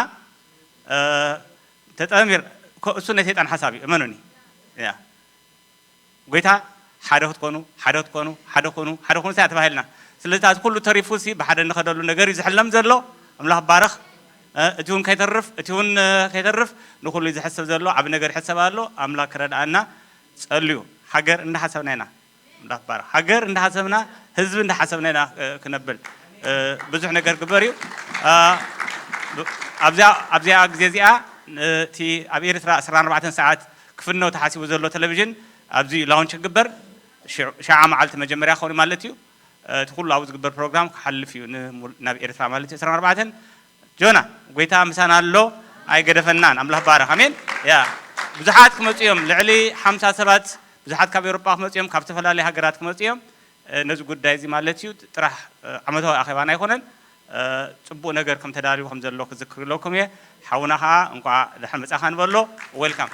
ተጠምር እሱ ናይ ሰይጣን ሓሳብ እዩ እመኑኒ ያ ጎይታ ሓደ ክትኮኑ ሓደ ክትኮኑ ሓደ ኮኑ ሓደ ኮኑ ተባሂልና ስለዚህ ታዝ ኩሉ ተሪፉሲ በሓደ ንኸደሉ ነገር ይዝሕለም ዘሎ ኣምላኽ ባረኽ እቲውን ከይተርፍ ንኩሉ ዝሕሰብ ዘሎ ዓብ ነገር ይሕሰብ ኣሎ ኣምላኽ ክረዳእና ጸልዩ ሃገር እንዳሓሰብና ኢና ኣምላኽ ባረኽ ሃገር እንዳሓሰብና ህዝቢ እንዳሓሰብና ኢና ክነብል ብዙሕ ነገር ግበር እዩ ኣብዚኣ ግዜ እዚኣ እቲ ኣብ ኤርትራ 14 ሰዓት ክፍነው ተሓሲቡ ዘሎ ቴሌቪዥን ኣብዚ ላውንች ክግበር ሻዓ መዓልቲ መጀመርያ ኾኒ ማለት እዩ እቲ ኩሉ ኣብኡ ዝግበር ፕሮግራም ክሓልፍ እዩ ናብ ኤርትራ ማለት እዩ 14 ጆና ጎይታ ምሳና ኣሎ ኣይገደፈናን ኣምላኽ ባረኽ ኣሜን ያ ብዙሓት ክመጽዮም ልዕሊ 50 ሰባት ብዙሓት ካብ ኤውሮጳ ክመጽዮም ካብ ዝተፈላለዩ ሃገራት ክመጽዮም ነዚ ጉዳይ እዚ ማለት እዩ ጥራሕ ዓመታዊ ኣኼባና ኣይኮነን ጽቡቕ ነገር ከም ተዳልዩ ከም ዘሎ ክዝክርለኩም እየ ሓውና ከዓ እንኳዕ ድሕሪ መጻኻ ንበሎ ዌልካም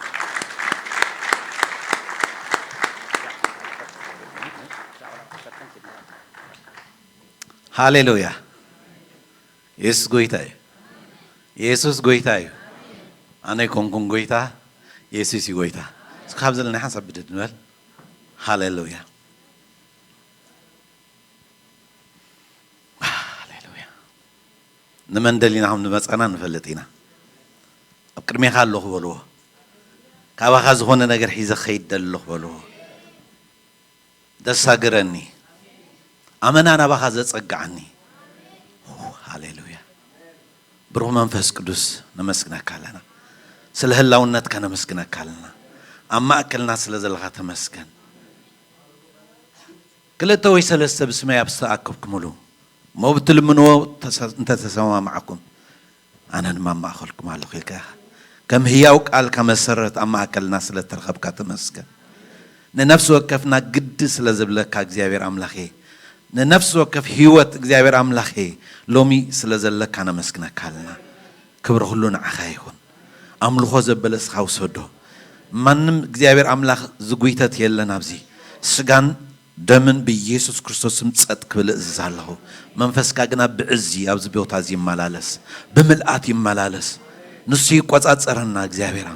ሃሌሉያ ኢየሱስ ጎይታ እዩ ኢየሱስ ጎይታ እዩ ኣነ ይኮንኩን ጎይታ ኢየሱስ እዩ ጎይታ እስካብ ዘለና ሓሳብ ብድድ ንበል ሃሌሉያ ሃሌሉያ ንመን ደሊናኹም ንመፀና ንፈልጥ ኢና ኣብ ቅድሜኻ ኣለኹ በልዎ ካባኻ ዝኾነ ነገር ሒዘ ኸይድ ደለኹ በልዎ ደሳግረኒ ኣመና ናባኻ ዘጸግዓኒ ሃሌሉያ ብሩህ መንፈስ ቅዱስ ነመስግነካ ኣለና ስለ ህላውነትካ ነመስግነካ ኣለና ኣብ ማእከልና ስለ ዘለኻ ተመስገን ክልተ ወይ ሰለስተ ብስመይ ኣብ ዝተኣከብኩምሉ እሞ ብትልምንዎ እንተተሰማምዓኩም ኣነ ድማ ማእኸልኩም ኣለኹ ኢልካ ከም ህያው ቃልካ መሰረት ኣብ ማእከልና ስለ ተረኸብካ ተመስገን ንነፍሲ ወከፍና ግዲ ስለ ዝብለካ እግዚኣብሔር ኣምላኸ ንነፍሲ ወከፍ ህይወት እግዚኣብሔር ኣምላኸ ሎሚ ስለ ዘለካ ነመስግነካ ኣለና ክብሪ ኩሉ ንዓኻ ይኹን ኣምልኾ ዘበለ እስኻ ውሰዶ ማንም እግዚአብሔር አምላክ ዝጉይተት የለን ኣብዚ ስጋን ደምን በኢየሱስ ክርስቶስም ጸጥ ክብል እዛለሁ መንፈስካ ግና ብዕዚ ኣብዚ ቦታ እዚ ይመላለስ በመልአት ይመላለስ ንሱ ይቆጻጸረና እግዚአብሔር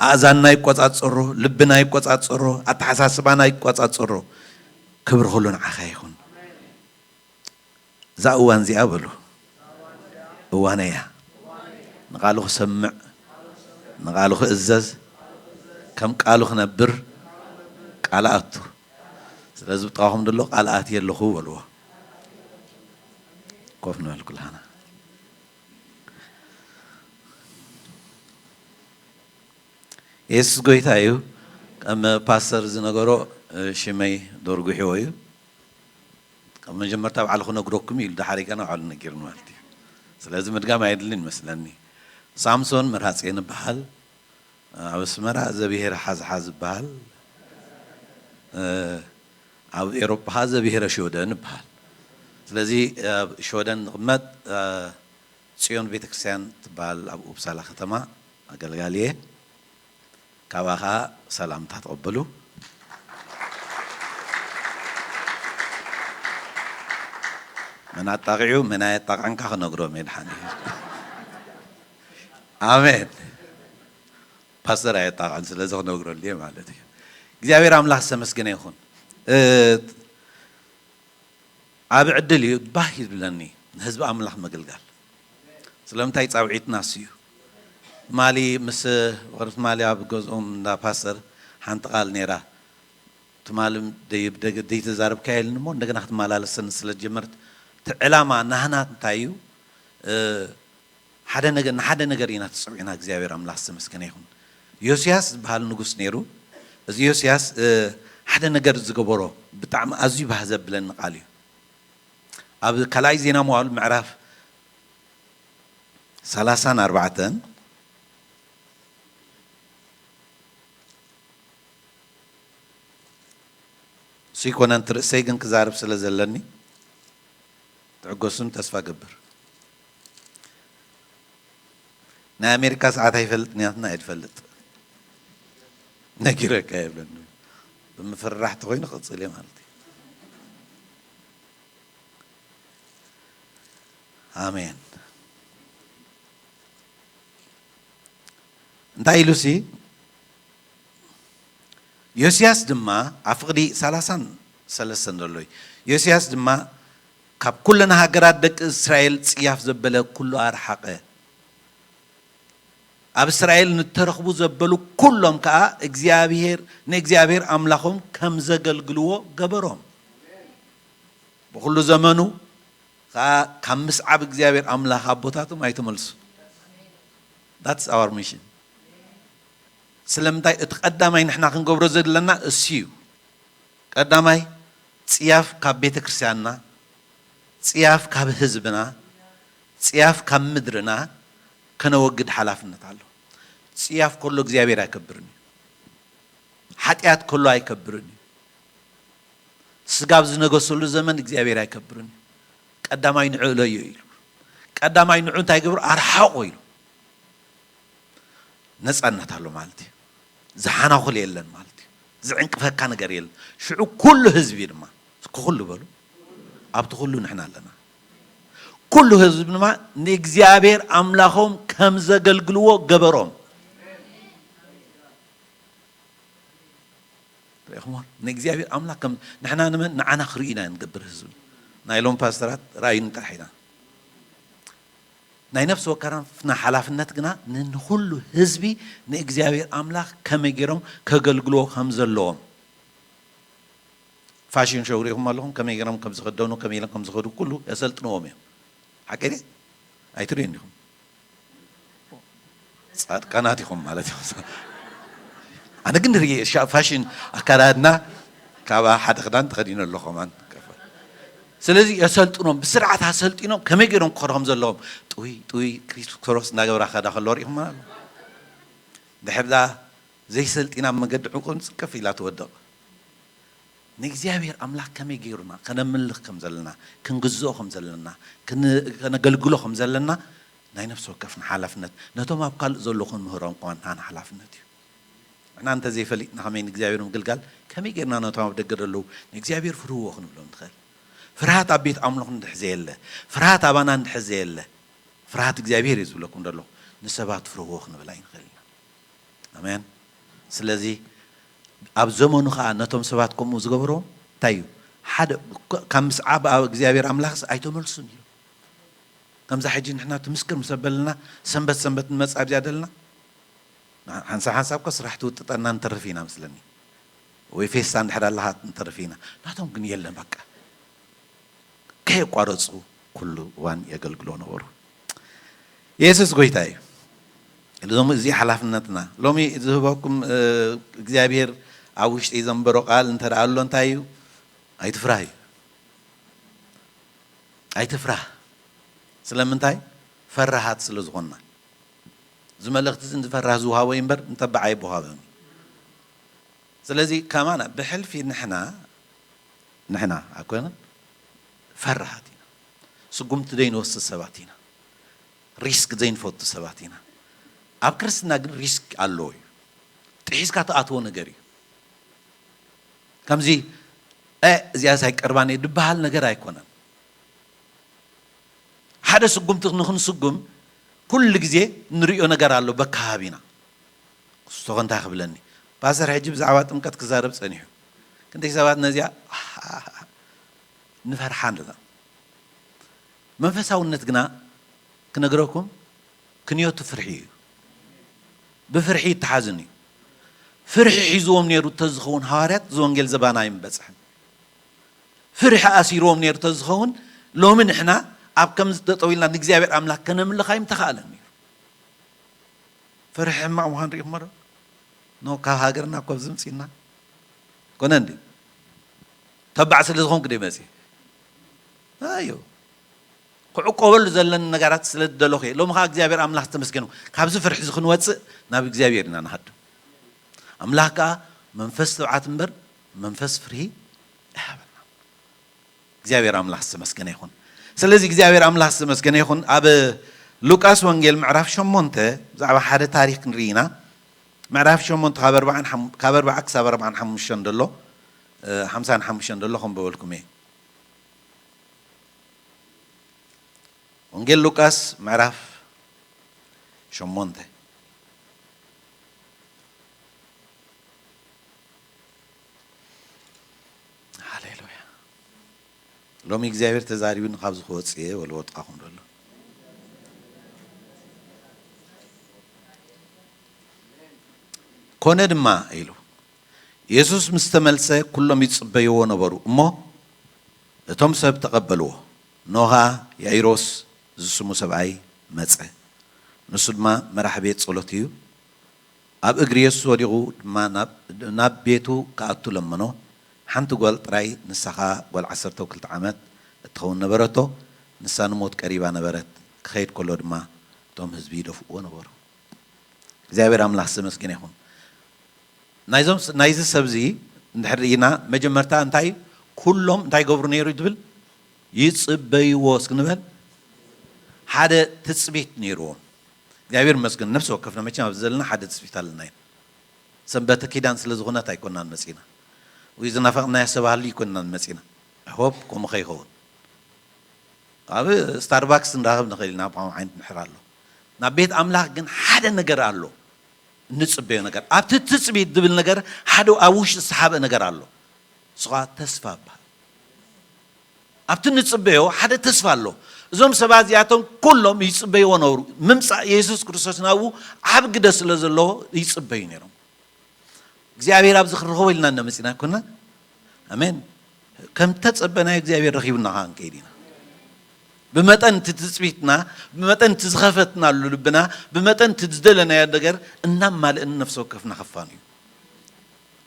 አዛና ይቆጻጸሩ ልብና ይቆጻጸሩ አተሐሳስባና ይቆጻጸሩ ክብር ሁሉ ንዓኻ ይኹን ዛእዋን ዚአበሉ እዋነያ نقالو سمع نقالو إزاز كم قالو خنبر قالاتو ስለዚህ ጣሁም ደሎ ቃላት የለሁ ወልዋ ኮፍኑ አልኩላና ኢየሱስ ጎይታዩ ከም ፓስተር ዝነገሮ ሽመይ ዶርጉ ሂወዩ ከም መጀመርታ ባዓልኹ ነግሮኩም ይል ዳሐሪቀና ዓል ነጊርኑ ማለት ስለዚህ መድጋም አይደልን መስለኒ ሳምሶን መራጽየን በሃል አብስመራ ዘብሔር ሐዝሐዝ በሃል ኣብ ኤሮፓ ዘብሔር ሾደን በሃል ስለዚህ ሾደን ቅመጥ ጽዮን ቤተክርስቲያን ትባል ኣብ ኡፕሳላ ከተማ አገልጋሊየ ካባኻ ሰላምታ ተቀበሉ من أطاعيو من أطاعن كه نقرأ ميدحاني آمين باسر أطاعن سلزق نقرأ ليه مالتي እግዚአብሔር አምላክ ተመስገነ ይሁን አብዕድል ባህ ይብለኒ ህዝብ አምላክ መገልጋል ስለምታይ ጻውዒትና ሲዩ ማሊ ምስ ወርፍ ማሊ ኣብ ገዝኦም እንዳ ፓስተር ሓንቲ ቃል ነራ ትማልም ደይብ ደይ ተዛርብ ካይልን ሞ እንደገና ክትማላለስን ስለጀመርት ዕላማ ናህናት እንታዩ ሓደ ነገር ኢና ተጽውዒና እግዚአብሔር አምላክ ተመስገነ ይሁን ዮሲያስ በሃል ንጉስ ነሩ እዚ ዮሲያስ ሓደ ነገር ዝገበሮ ብጣዕሚ ኣዝዩ ባህዘብ ብለን ቃል እዩ ኣብ ከላይ ዜና መዋዕል ምዕራፍ 34 ሲኮነን ትርእሰይ ግን ክዛርብ ስለ ዘለኒ تعقوسن تسفى قبر نا أمريكا ساعات هيفلت نياتنا يتفلت نكيرك كيف لأنه بمفرح تغين خلص لي مالتي آمين انتهي لوسي يوسياس دما أفقدي سلسان دولوي يوسياس دما كاب كلنا هجرات دك إسرائيل سياف زبلة كله أرحقه أب إسرائيل نترخبو زبلو كلهم كا إجزابير أملاهم كم زجل جلوه جبرهم بقول زمانه كم مسعب إجزابير أملاح أبوتاتهم أيتملس that's our mission سلمتاي اتقدمي نحن خنقبر زد لنا السيو قدامي سياف كبيت كريستياننا صياف كاب حزبنا صياف كاب مدرنا ከነወግድ ሓላፍነት ኣሎ ጽያፍ كله እግዚአብሔር አይከብርኒ ኃጢአት كله አይከብርኒ ስጋብ ዝነገሰሉ ዘመን እግዚአብሔር አይከብርኒ ቀዳማይ ንዕሎ ይሉ ቀዳማይ ንዑ እንታይ ግብር አርሓቆ ይሉ ነፃነት ኣሎ ማለት ዝሓናኹል የለን ማለት ዝዕንቅፈካ ነገር የለን ሽዑ ኩሉ ህዝቢ ድማ ኩሉ በሉ ኣብቲ ኩሉ ንሕና ኣለና ኩሉ ህዝቢ ድማ ንእግዚአብሔር አምላኾም ከም ዘገልግልዎ ገበሮም ረሕሞን ንእግዚአብሔር አምላክ ከም ንሕና ንመን ንዓና ክርኢና ንገብር ህዝቢ ናይሎም ፓስተራት ራእይን ጠርሒና ናይ ነፍስ ወከራን ሓላፍነት ግና ንኩሉ ህዝቢ ንእግዚአብሔር አምላክ ከመይ ገይሮም ከገልግልዎ ከም ዘለዎም ፋሽን ሾው ሪኹም ኣለኹም ከመይ ገይሮም ከም ዝኽደኑ ከመይ ኢሎም ከም ዝኸዱ ኩሉ የሰልጥንዎም እዮም ሓቀዲ ኣይትሪእን ዲኹም ጻድቃናት ኢኹም ማለት እዩ ኣነ ግን ርኢ ፋሽን ኣካዳድና ካብ ሓደ ክዳን ተኸዲኑ ኣለኹ ማን ስለዚህ የሰልጥኖም ብስርዓት አሰልጥኖም ከመይ ገይሮም ክኸርኹም ዘለዎም ጥዊ ክርስቶስ እናገበራ ኸዳ ከሎ ሪኢኹም ማለት ድሕርዳ ዘይሰልጢና መገዲ ዕቁን ጽቅፍ ኢላ ትወድቕ ንእግዚአብሔር አምላክ ከመይ ገይሩና ከነምልኽ ከም ዘለና ክንግዝኦ ከም ዘለና ከነገልግሎ ከም ዘለና ናይ ነፍሲ ወከፍና ሓላፍነት ነቶም ኣብ ካልእ ዘለኹን ምህሮም ቋንታና ሓላፍነት እዩ ንሕና እንተ ዘይፈሊጥና ከመይ ንእግዚአብሔር ምግልጋል ከመይ ገይርና ነቶም ኣብ ደገ ዘለዉ ንእግዚአብሔር ፍርህዎ ክንብሎም ንኽእል ፍርሃት ኣብ ቤት ኣምልኾ እንድሕዘ የለ ፍርሃት ኣባና እንድሕዘ የለ ፍርሃት እግዚአብሔር እዩ ዝብለኩም ደሎ ንሰባት ፍርህዎ ክንብል ኣይንኽእልና ኣሜን ስለዚ ኣብ ዘመኑ ከዓ ነቶም ሰባት ከምኡ ዝገበሮም እንታይ እዩ ሓደ ካብ ምስዓብ ኣብ እግዚአብሔር ኣምላኽስ ኣይተመልሱን እዩ ከምዛ ሕጂ ንሕና ትምስክር ምስ ኣበልና ሰንበት ንመፅእ ኣብዚኣ ደለና ሓንሳብ ኮ ስራሕ ትውጥጠና ንተርፍ ኢና ምስለኒ ወይ ፌስታ እንድሕር ኣለኻ ንተርፍ ኢና ናቶም ግን የለን በቃ ከየቋረፁ ኩሉ እዋን የገልግሎ ነበሩ ኢየሱስ ጎይታ እዩ ሎሚ እዚ ሓላፍነትና ሎሚ ዝህበኩም እግዚአብሔር ኣብ ውሽጢ ዘንበሮ ቃል እንተደኣ ኣሎ እንታይ እዩ ኣይትፍራህ እዩ ኣይትፍራህ ስለምንታይ ፈራሃት ስለ ዝኾንና ዝመልእኽቲ ዝፈራህ ዝውሃቦ እምበር እንተበዓ ኣይቦሃበን ስለዚ ከማና ብሕልፊ ንሕና ኣኮነን ፈራሃት ኢና ስጉምቲ ዘይንወስድ ሰባት ኢና ሪስክ ዘይንፈቱ ሰባት ኢና ኣብ ክርስትና ግን ሪስክ ኣለዎ እዩ ጥሒዝካ ተኣትዎ ነገር እዩ ከምዚ እዚኣ ሳይቀርባነ ድበሃል ነገር ኣይኮነን ሓደ ስጉምቲ ንኽንስጉም ኩሉ ግዜ ንሪኦ ነገር ኣሎ በካባቢና ክስቶኸ እንታይ ክብለኒ ፓስተር ሕጂ ብዛዕባ ጥምቀት ክዛረብ ፀኒሑ ክንደይ ሰባት ነዚኣ ንፈርሓ ኣለና መንፈሳውነት ግና ክነግረኩም ክንዮቱ ፍርሒ እዩ ብፍርሒ ይተሓዝን እዩ ፍርሒ ሒዝዎም ነይሩ ተዝኸውን ሃዋርያት ዝወንጌል ዘባና ይምበፅሕን ፍርሒ ኣሲርዎም ነይሩ ተዝኸውን ሎሚ ንሕና ኣብ ከም ጠጠው ኢልና ንእግዚአብሔር ኣምላክ ከነምልኻ ይምተኻእለን እዩ ፍርሒ ሕማቅ ምዃን ሪኢኹም ዶ ኖ ካብ ሃገርና ኮ ዝምፂና ኮነ እንዲ ተባዕ ስለ ዝኾንኩ ደ መፂ ኣዮ ክዕቆበሉ ዘለና ነገራት ስለ ዝደለኹ እየ ሎሚ ከዓ እግዚአብሔር ኣምላክ ተመስገኑ ካብዚ ፍርሒ እዚ ክንወፅእ ናብ እግዚአብሔር ኢና ንሃድም ኣምላክ ከዓ መንፈስ ተባዓት እምበር መንፈስ ፍርሂ ኣይሃበና እግዚአብሔር ኣምላክ ዝተመስገነ ይኹን ስለዚ እግዚአብሔር ኣምላክ ዝተመስገነ ይኹን ኣብ ሉቃስ ወንጌል ምዕራፍ 8 ብዛዕባ ሓደ ታሪክ ንሪኢና ምዕራፍ 8 ካብ 40 ክሳብ 45 ደሎ 55 ደሎ ከንበበልኩም እየ ወንጌል ሉቃስ ምዕራፍ 8 ሃሌሉያ ሎሚ እግዚአብሔር ተዛሪቡን ካብ ዝወፅየ ወልወጥቃኹም ደሎ ኮነ ድማ ኢሉ ኢየሱስ ምስ ተመልሰ ኩሎም ይጽበይዎ ነበሩ እሞ እቶም ሰብ ተቐበልዎ ኖኻ ያይሮስ ዝስሙ ሰብኣይ መፀ ንሱ ድማ መራሒ ቤት ጸሎት እዩ ኣብ እግሪ ኢየሱስ ወዲቑ ድማ ናብ ቤቱ ከኣቱ ለመኖ ሓንቲ ጓል ጥራይ ንሳኻ ጓል 12 ዓመት እትኸውን ነበረቶ ንሳ ንሞት ቀሪባ ነበረት ክኸይድ ከሎ ድማ እቶም ህዝቢ ይደፍእዎ ነበሩ እግዚአብሔር አምላክ ስመስገን ይሁን ናይዚ ሰብዚ እንድሕርኢና መጀመርታ እንታይ ኩሎም እንታይ ገብሩ ነይሩ ይብል ይጽበይዎ እስክንበል ሓደ ትጽቢት ነይሩዎም እግዚአብሔር መስገን ነፍስ ወከፍና መቼም ኣብ ዘለና ሓደ ትጽቢት ኣለና ሰንበተ ኪዳን ስለ ዝኾነት ኣይኮንናን መጺና ወይ ዝናፈቕና ያሰባህሉ ይኮንናን መጺና ሆፕ ከምኡ ኸይኸውን ኣብ ስታርባክስ ንራኸብ ንኽእል ኢና ብኸምኡ ዓይነት ምሕር ኣሎ ናብ ቤት ኣምላኽ ግን ሓደ ነገር ኣሎ ንጽበዮ ነገር ኣብቲ ትጽቢት ዝብል ነገር ሓደ ኣብ ውሽጢ ዝሰሓበ ነገር ኣሎ ስኻ ተስፋ በሃል ኣብቲ ንጽበዮ ሓደ ተስፋ ኣሎ እዞም ሰባት እዚኣቶም ኩሎም ይጽበይዎ ነበሩ ምምጻእ ኢየሱስ ክርስቶስ ናብኡ ዓብ ግደ ስለ ዘለዎ ይጽበዩ ነይሮም እግዚአብሔር ኣብ ዝኽረኸቦ ኢልና ነመጺና ኮና ኣሜን ከም ተጸበናዮ እግዚአብሔር ረኺብና ኻንከይድ ኢና بمتن تتسبيتنا بمتن تزخفتنا للبنا بمتن تزدلنا يا دجر إنما مال إن نفسه كفنا خفاني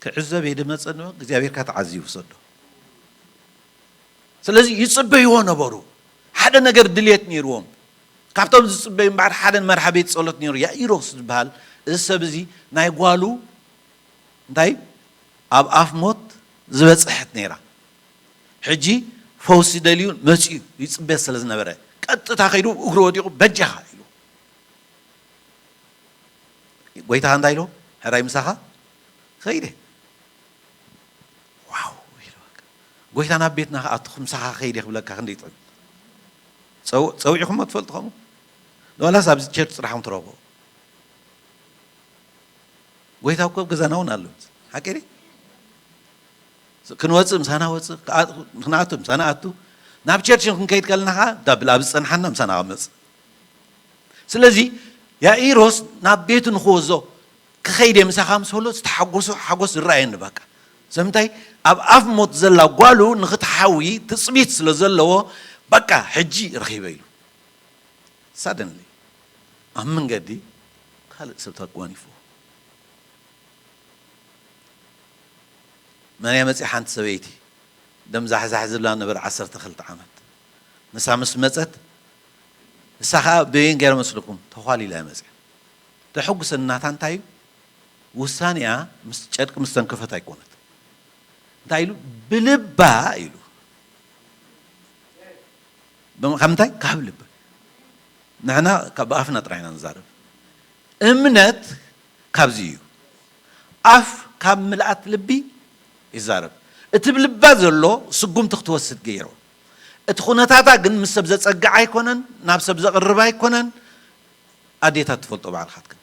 كعزة بيد مثلا زي كتعزي وصده سلزي يصبي وانا برو حدا نجر دليت نيروم كابتن يصبي بعد حدا مرحبا صلت نيرو يا يروس بحال السبزي نايقوالو ناي أب أفموت زبط صحت نيرا حجي فوسي دليون مسيو يصبي سلزنا برا كت تاخيرو أقروديو بجها يلو قويت هاندايلو هراي مساحة خيره واو قويت أنا بيتنا أتخم مساحة خيره ولا كهندي طيب سو يخم ما تفلت خمو ولا سابز تشرت راح متروبو قويت أوكو جزانون قالوا هكذا كنواتم سنة واتم خناتم سنة أتو نابشرش كنكيت كلنا دبل أبز سنحنا سنة أمس سلزي يا إيروس نبيت نخوزو كخيدة مساحة مسولو حقوس الرأيين بقى سمتاي أب موت زلا قالوا نخت حاوي تصبيت سلزلوا بقى حجي رخيبيلو suddenly أمن قدي خالد سبتاقواني فو من يمسي حانت سويتي دم زحزح زلان نبر 10 عامات نسا مسمت الساخة بين غير مسلكم تخالي لا مسح تحق سناتان تايو وثانية مسجدك مستنكفة تايكونت تايلو بلبا يلو بمخمتاي كابلب نحنا كبافنا طرحنا نزارب امنت كابزيو اف كاب ملأت لبي يزارب اتبلبا زلو سقوم تختوسد غيرو اتخونتاتا جن مسبزة صقع يكونن ناب سبزة قربا يكونن اديتا تفلطو بعد خاتك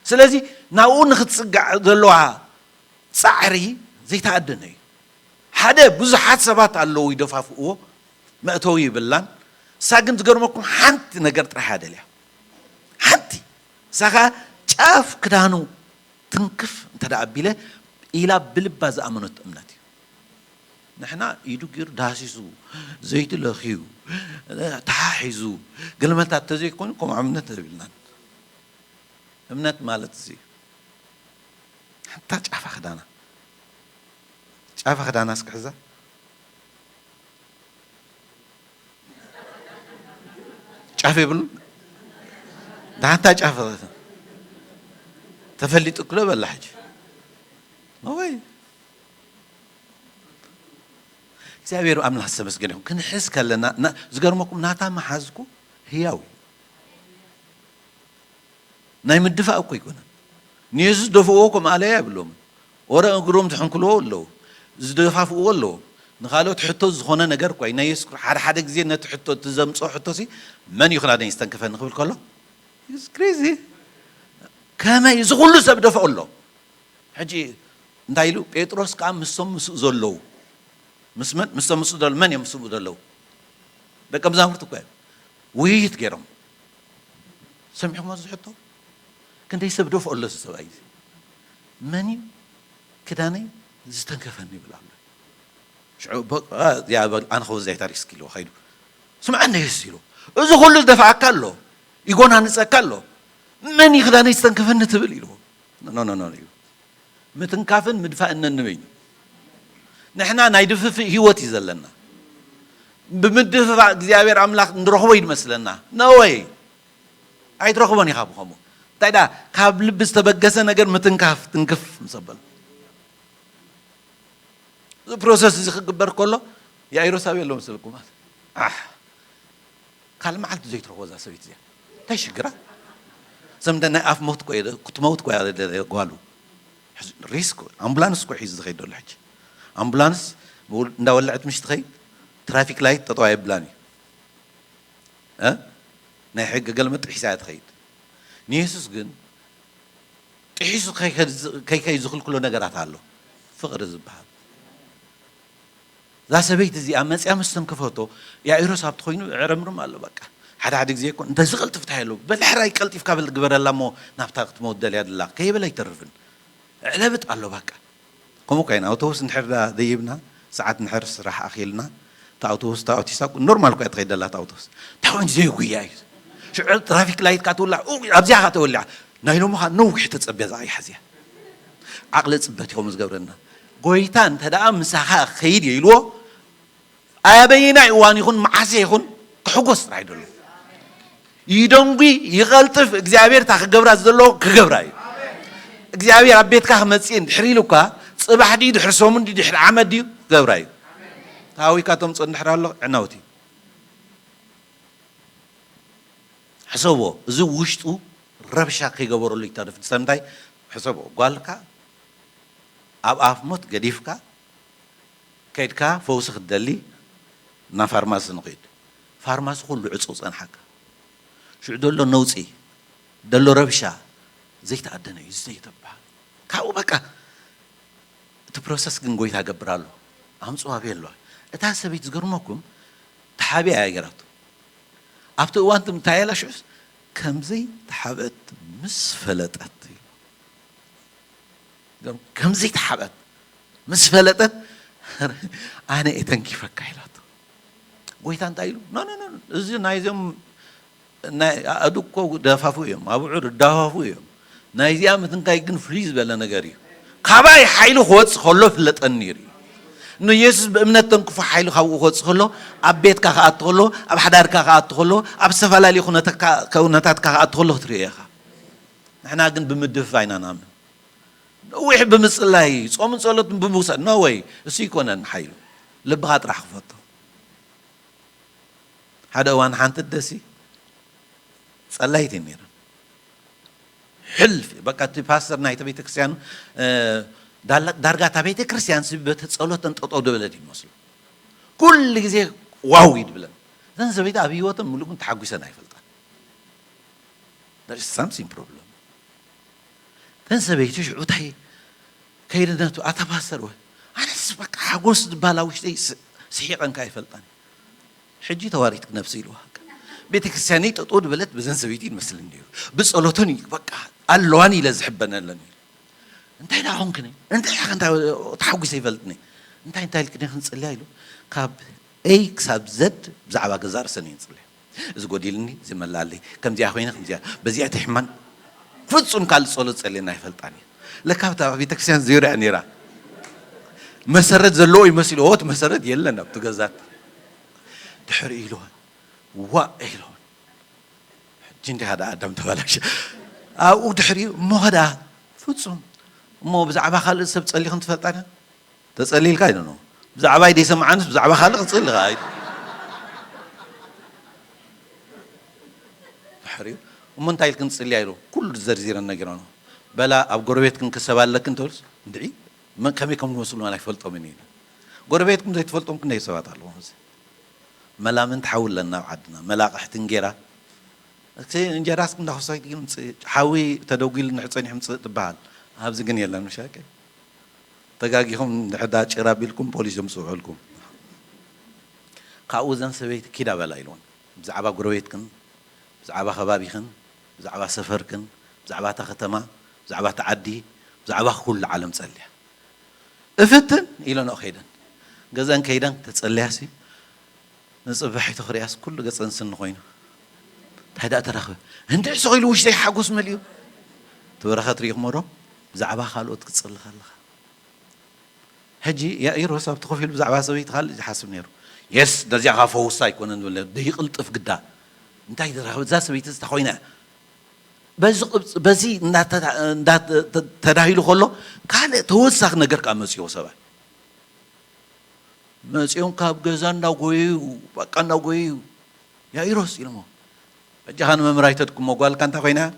سلازي ناون ختصقع زلوها صعري زي تعدني حدا بزحات سبات الله يدفافو مأتوي بالله ساقن تقرمكم حنت نقرت رحادة لها حنتي ساقا شاف كدانو تنكف انتدع بيله إلى بلباز أمنت أمنتي نحنا يدو غير داسيسو زيت الأخيو تحاحزو قال ما تعتزي كونكم عمنت بلنا أمنت مالت زي حتى شاف خدانا سكحزة شاف يبل ده حتى شاف تفلي تقلب ولا حاجة أوي እግዚአብሔር አምላክ ተመስገን ይሁን ክንሕስ ከለና ዝገርመኩም ናታ መሓዝኩ ህያው ናይ ምድፋእ እኮ ይኮነ ንየሱስ ደፍኦኩም አለያ ብሎም ወረ እግሮም ትሕንክልዎ ኣለዉ ዝደፋፍዎ ኣለዉ ንኻልኦት ሕቶ ዝኾነ ነገር እኳ ናይ የሱስ ሓደ ግዜ ነቲ ሕቶ ትዘምፆ ሕቶሲ መን ይኹን ኣደኝ ዝተንክፈኒ ክብል ከሎ ክሬዚ ከመይ ዝኩሉ ሰብ ደፍኦ ኣሎ ሕጂ እንታይ ኢሉ ጴጥሮስ ከዓ ምስኦም ምስኡ ዘለዉ مسمن مسدل من يمسو دلو ده كم زمان تقول ويت كيرم سمعوا ما زحطوا كنت يسبدوا في الله سبعي مني كداني زتنكفني بالله شعوب يا أنا خوز زي تاريخ كيلو خيرو سمع أنه يسيلو إذا كل دفع كله يقول أنا سكله مني كداني زتنكفني تبليلو نو متنكفن مدفع النبي نحنا نايدف في هيوتي زلنا بمدفع እግዚአብሔር አምላክ እንድረኽቦ ይመስለና ነወይ አይትረኽቦን ይኻብኸሙ ታይዳ ካብ ልብ ዝተበገሰ ነገር ምትንካፍ ትንክፍ ምሰበል እዚ ፕሮሰስ እዚ ክግበር ከሎ የአይሮሳዊ የለውም ስልኩም ካልመዓልቲ ዘይትረኽቦ እዛ ሰበይቲ እዚኣ እንታይ ሽግራ ሰምተና ኣፍ ሞት ኮ ክትመውት ኮ ጓሉ ሪስክ ኣምቡላንስ ኮ ሒዙ ዝኸይድ ዘሎ ሕጂ ኣምቡላንስ እንዳወልዐት ምሽቲ ኸይድ ትራፊክ ላይት ጠጠዋ የብላን እዩ ናይ ሕጊ ገልመጥ ሒሳ ትኸይድ ንየሱስ ግን ጥሒሱ ከይከይ ዝኽልክሎ ነገራት ኣሎ ፍቕሪ ዝበሃል እዛ ሰበይቲ እዚኣ መፅያ ምስ ተንከፈቶ ያኢሮስ ኣብቲ ኮይኑ ዕረምርም ኣሎ በቃ ሓደ ግዜ እኮ እንተዚ ቅልጥፍ ታይሉ በልሕራይ ቀልጢፍካ ብል ትግበረላ እሞ ናብታ ክትመውት ደልያ ደላ ከይበላ ይተርፍን ዕለብጥ ኣሎ በቃ ከምኡ ኮይና ኣውቶቡስ እንድሕር ደይብና ሰዓት እንድሕር ስራሕ ኣኺልና ታውቶቡስ ታውቲሳ ኖርማል እኳ ትኸይድ ደላ ታውቶቡስ ታወን ዘይጉያ እዩ ሽዑ ትራፊክ ላይት ካ ትውላዕ ኣብዚኣ ካ ተወሊዓ ናይ ሎምኻ ነዊሕ ተፀቢያ ዛቕይሓ እዚኣ ዓቕሊ ፅበት ኢኹም ዝገብረና ጎይታ እንተ ደኣ ምሳኻ ከይድ የኢልዎ ኣበየናይ እዋን ይኹን መዓሴ ይኹን ክሕጎስ ጥራሕ ይደሎ ይደንጉ ይቐልጥፍ እግዚኣብሔር እታ ክገብራ ዘለዎ ክገብራ እዩ እግዚኣብሔር ኣብ ቤትካ ክመፅእ ድሕሪ ኢሉካ ፅባሕ ድዩ ድሕሪ ሰሙን ድዩ ድሕሪ ዓመት ድዩ ክገብራ እዩ ታዊካ ተምፅኦ እንድሕር ኣሎ ዕናውቲ ሕሰቦ እዚ ውሽጡ ረብሻ ከይገበረሉ ይተርፍ ሰምታይ ሕሰቦ ጓልካ ኣብ ኣፍ ሞት ገዲፍካ ከይድካ ፈውሲ ክትደሊ እና ፋርማሲ ንኸይድ ፋርማሲ ኩሉ ዕፁ ፀንሓካ ሽዑ ደሎ ነውፂ ደሎ ረብሻ ዘይተኣደነ እዩ ዘይተባሃል ካብኡ በቃ እቲ ፕሮሰስ ግን ጎይታ ገብር ኣሎ ኣምፅዋ ቤለዋ እታ ሰበይቲ ዝገርመኩም ተሓቢያ ያገራቱ ኣብቲ እዋን እንታይ ያላ ሽዑስ ከምዘይ ተሓበአት ምስ ፈለጠት ከምዘይ ተሓበአት ምስ ፈለጠት ኣነ እተንኪፈካ ኢላቶ ጎይታ እንታይ ኢሉ ኖ እዚ ናይዞም ኣዱኮ ደፋፉ እዮም ኣብዑር ዳፋፉ እዮም ናይዚኣ ምትንካይ ግን ፍሉይ ዝበለ ነገር እዩ ካባይ ሓይሉ ክወፅእ ከሎ ፍለጠኒ ነይሩ እዩ ንኢየሱስ ብእምነት ተንክፎ ሓይሉ ካብኡ ክወፅእ ከሎ ኣብ ቤትካ ክኣቱ ከሎ ኣብ ሓዳርካ ክኣቱ ከሎ ኣብ ዝተፈላለዩ ኩነታትካ ክኣቱ ከሎ ክትሪኦ ኢኻ ንሕና ግን ብምድፍፋ ኢና ናምን ነዊሕ ብምፅላይ ፆምን ፀሎትን ብምውሳድ ኖ ወይ እሱ ይኮነን ሓይሉ ልብኻ ጥራሕ ክፈቶ ሓደ እዋን ሓንቲ ደሲ ጸላይት ነይራ ሕልፍ በቃ እቲ ፓስተር ናይተ ቤተ ክርስቲያኑ ዳርጋ እታ ቤተ ክርስቲያን በቲ ፀሎተን ጠጠው ደበለት ይመስሉ ኩሉ ግዜ ዋው ይድብለን እዘን ሰበይቲ ኣብ ህይወተን ሙሉእን ተሓጒሰን ኣይፈልጣን ሳምሲንግ ፕሮብለም እዘን ሰበይቲ ሽዑ እንታይ ከይድነቱ ኣታ ፓስተር ወይ ኣነስ በቃ ሓጎስ ዝበሃል ኣብ ውሽጠይ ስሒቐንካ ኣይፈልጣን ሕጂ ተዋሪት ነፍሲ ኢልዋ ቤተ ክርስቲያነይ ጠጠው ድበለት በዘን ሰበይቲ ይመስል ነይሩ ብፀሎተን በቃ ኣለዋን ኢለ ዝሕበነለን እዩ እንታይ ዳ ኾንክኒ እንታይ ተሓጒሰ ይፈልጥኒ እንታይ ኢልክኒ ክንፅልያ ኢሉ ካብ ኤይ ክሳብ ዘድ ብዛዕባ ገዛ ርእሰኒ ንፅልያ እዚ ጎዲልኒ እዚ መላኣለይ ከምዚኣ ኮይነ ከምዚኣ በዚኣ ተሕማን ፍፁም ካልእ ፀሎት ፀልየና ኣይፈልጣን እየ ለካ ብታ ቤተ ክርስቲያን ዘይርያ ነይራ መሰረት ዘለዎ ይመስሉ ኦት መሰረት የለን ኣብቲ ገዛት ድሕሪ ኢልዎን ዋ ኢልዎን ሕጂ እንዲኻ ዳ ኣዳም ተበላሸ ኣብኡ ድሕሪ እሞ ኸዳ ፍፁም እሞ ብዛዕባ ካልእ ሰብ ፀሊኽን ትፈልጣና ተፀሊልካ ኢሉ ብዛዕባ ደይሰምዓንስ ብዛዕባ ካልእ ክፅልኻ ድሕሪ እሞ እንታይ ኢልክን ፅልያ ኢሉ ኩሉ ዘርዚረን ነጊሮno በላ ኣብ ጎረቤትክን ክሰብ ኣለክን ትብልስ እንድዒ ከመይ ከም ዝመስሉና ኣይፈልጦምን ኢሉ ጎረቤትኩም ዘይትፈልጦም ክንደይ ሰባት ኣለዎ መላምን ትሓውለና ኣብ ዓድና መላቕሕትን ጌራ እንጀራስክ እንዳኸሳይ ግን ሓዊ ተደጉሉ ንሕፀኒሕ ምፅእ ትበሃል ኣብዚ ግን የለን ምሻቀ ተጋጊኹም ንሕዳ ጭራ ቢልኩም ፖሊስ ዘምፅውዕልኩም ካብኡ ዘን ሰበይቲ ኪዳ በላ ኢልዎን ብዛዕባ ጎረቤትክን ብዛዕባ ከባቢኽን ብዛዕባ ሰፈርክን ብዛዕባ እታ ከተማ ብዛዕባ እታ ዓዲ ብዛዕባ ኩሉ ዓለም ፀልያ እፍትን ኢሎኖ ከይደን ገዘን ከይደን ተፀልያሲ ንፅባሒቱ ክሪያስ ኩሉ ገፀን ስኒ ኮይኑ እንታይ ዳ ተረኽበ እንድዕ ሰኺሉ ውሽጠይ ሓጎስ መሊኡ ትበረኸት ሪኢኹሞ ዶ ብዛዕባ ካልኦት ክትፅሊ ከለኻ ሕጂ ያኢሮስ ኣብቲ ኮፍ ኢሉ ብዛዕባ ሰበይቲ ካልእ ዝሓስብ ነይሩ يس دزيا غافوسا يكون ولا ده يقلطف قدا انتي درا ذا سبيت استخوينا بزي نات تداهيلو كله قال توسخ نجر كامسيو سبا مسيون كاب غزان ناغويو بقى ناغويو يا إيروس يلمو جهان ممرايتكم مقال كان تخوينا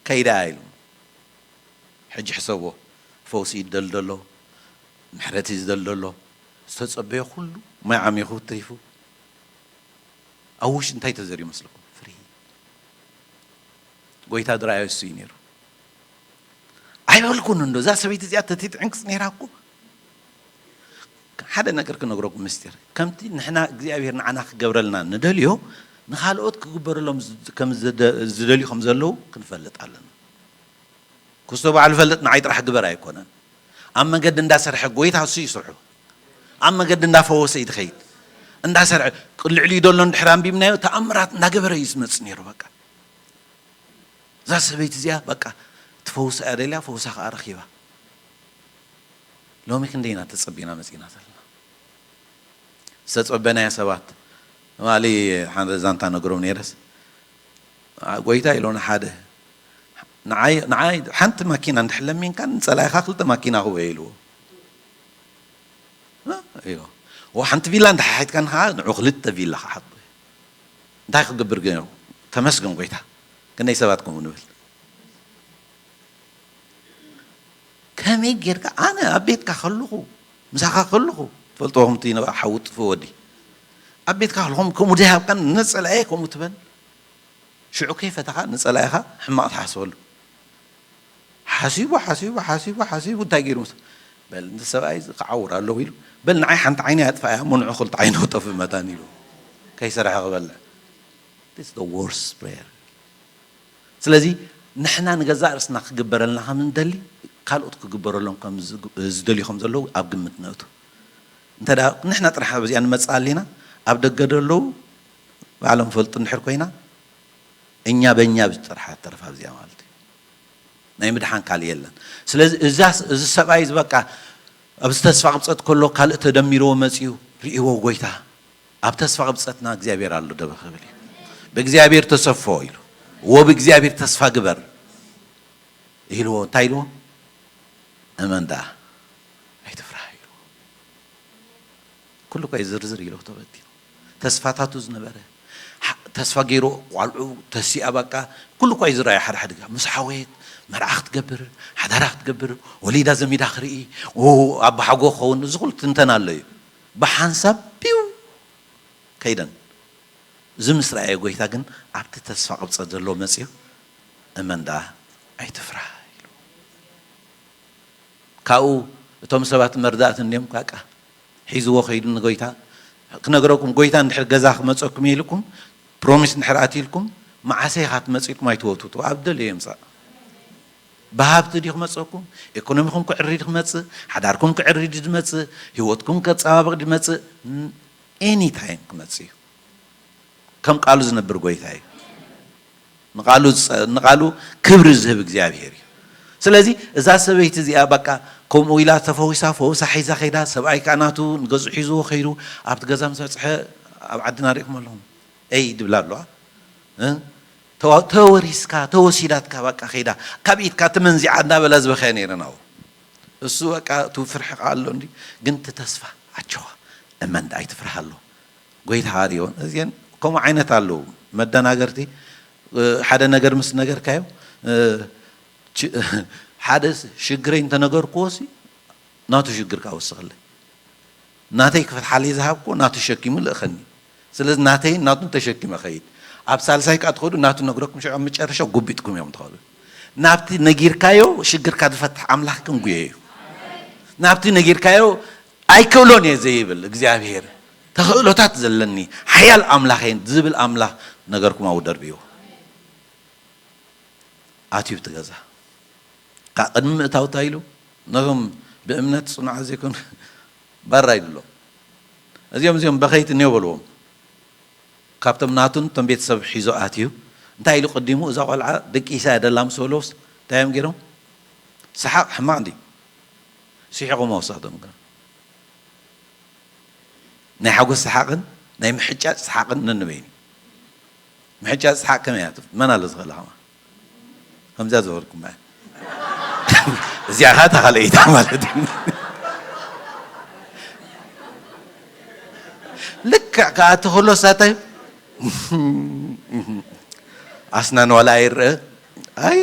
كيدا يلمو حج حسبه فوسي دلدلو محرتي دلدلو استتصبي كله ما عم يخوت تيفو أوش انتي تزري مسلكم فري قويتا درايو السينيرو أي بقولكم إنه ذا سبيت زيادة تتعنكس نيراكو هذا نقدر كنقولكم مستير كم تي نحنا جزء عنا خجبرلنا ندليو نخالقت كجبر لهم كم زدليو خمسة لو كنفلت علنا كستوب على فلت نعيد راح جبر أيقونا أما قد نداسر حقويت هالشيء يصرحه أما قد ندافعوا سيد خير نداسر كل علي دولن حرام بيمنا تأمرات نجبر يسمع سنير بقى ذا سبيت زيا بقى تفوس أريلا فوس أرخيبه لو ممكن دينا تصبينا مسكينات ستصبنا يا سبات مالي حد زانتا نقرون يرس قويتا يلون حدا نعاي حنت ماكينة نحلم مين كان سلاي خاخلت ماكينة هو يلو ايوه وحنت فيلا عند حيت كان ها عقلت فيلا حط داخل قبر جنو تمسكن قويتا كنا يسباتكم ونبل كم يجير أنا أبيت كخلقه مساق خلقه فلتوهم تينا بقى حوت فودي أبيت كخلقهم كم ذهب كان نسأل أيكم متبن شو كيف تقع نسأل أيها حماق حاسول حاسيبه تاجر مس بل نسأل عورة الله ويلو بل نعي حنت عيني هتفاهم من عقلت عينه طف متاني له كيسر عقبل this is the worst prayer سلذي نحنا نجزء رسنا خجبر لنا هم ندلي قالوا تكجبر لهم كم زدلي خمسة لو أبقى متناوتو أنت دا نحنا ترى بس يعني مسألة أبدا قدر لو بعلم فلت نحر كوينا إنيا بينيا بترحى ترى فاز يا مالتي نايم دحان كالي يلا سلز إزاس السبعيز بقى أبستسفع بصت كله قال تدميرو مسيو ريو قويتا أبتسفع بصتنا جزابير على ده بخبري بجزابير تصفويلو وبجزابير تصفى جبر إيلو تايلو أمان ده هيتفرحيلو كله كاي زرزر يلو تبدي تسفاتاتو زنبره تسفا غيرو والعو تسي أبكا كله كاي زراي حد مسحويت مرأخت جبر حدارخت جبر وليدا زميد آخري و أب حقو خون زغل تنتنا لي بحنسب بيو كيدن زمس رأي قويتا جن عبت تسفا قبض صدر لو مسيو أمان ده هيتفرح كاو توم سبات مردات النيم كاكا حيزو خيدن نغويتا كنغروكم غويتا نحر غزاخ مصكم يلكم بروميس نحر اتيلكم مع سيخات مصيكم ايتوتو تو عبدل يمصا بهابت ديخ مصكم ايكونوميكم كعريد مص حداركم كعريد مص هيوتكم كصابق دي مص اني تايم كمصي كم قالو زنبر غويتاي نقالو كبر زهب እግዚአብሔር ስለዚህ እዛ ሰበይቲ እዚኣ በቃ ከምኡ ኢላ ተፈዊሳ ፈውሳ ሒዛ ኸይዳ ሰብኣይ ካናቱ ንገዙ ሒዝዎ ኸይዱ ኣብቲ ገዛ ምስ በፅሐ ኣብ ዓድና ሪእኩም ኣለኹም ኣይ ድብላ ኣለዋ ተወሪስካ ተወሲዳትካ በቃ ኸይዳ ካብ ኢድካ ትመንዚዓ እንዳበላ ዝበኸየ ነይረን ኣብኡ እሱ በቃ ቱ ፍርሕኻ ኣሎ እንዲ ግን ተስፋ ኣቸዋ እመን ዳኣይ ትፍርሕ ኣሎ ጎይታ ሃርዮን እዚአን ከምኡ ዓይነት ኣለዉ መደናገርቲ ሓደ ነገር ምስ ነገርካዮ حادث شجرين تنجر قوسي ناتو شجر كاوسخله ناتي كيف الحالي ذهبكو ناتو شكيم لا خني سلز ناتي ناتو تشكيم خيد ابسال سايك ادخلوا ناتو نغركم شو مچرشو غبيتكم يوم تخلوا نابتي نغير كايو شجر كاد فتح املاحكم غيو نابتي نغير كايو اي كولوني زيبل እግዚአብሔር ተخلوታት ዘለኒ حيال املاحين ዝብል املاح ነገርኩም አውደር ቢዮ አትዩብ ተገዛ قدم تاو تايلو نغم بأمنة صنع زيكون برا يدلو زيوم بخيت نيوبلوم كابتن ناتون تنبيت سب حيزو آتيو تايلو قديمو إذا قال دك إساء دلام سولوس تايم جيرو سحق حماندي سيحقو موصادم ናይ ሓጎስ ሰሓቅን ናይ ምሕጫጭ ሰሓቅን ነንበይኒ ምሕጫጭ ሰሓቅ ከመይ እያ መን ኣሎ ዝኽእል ኸማ ከምዛ ዝበልኩም ማለት እዚኣ ኻ ተኻለኢታ ማለት እዩ ልክዕ ከዓ ተኸሎ ሳታይ ኣስናን ዋላ ኣይርአ ኣይ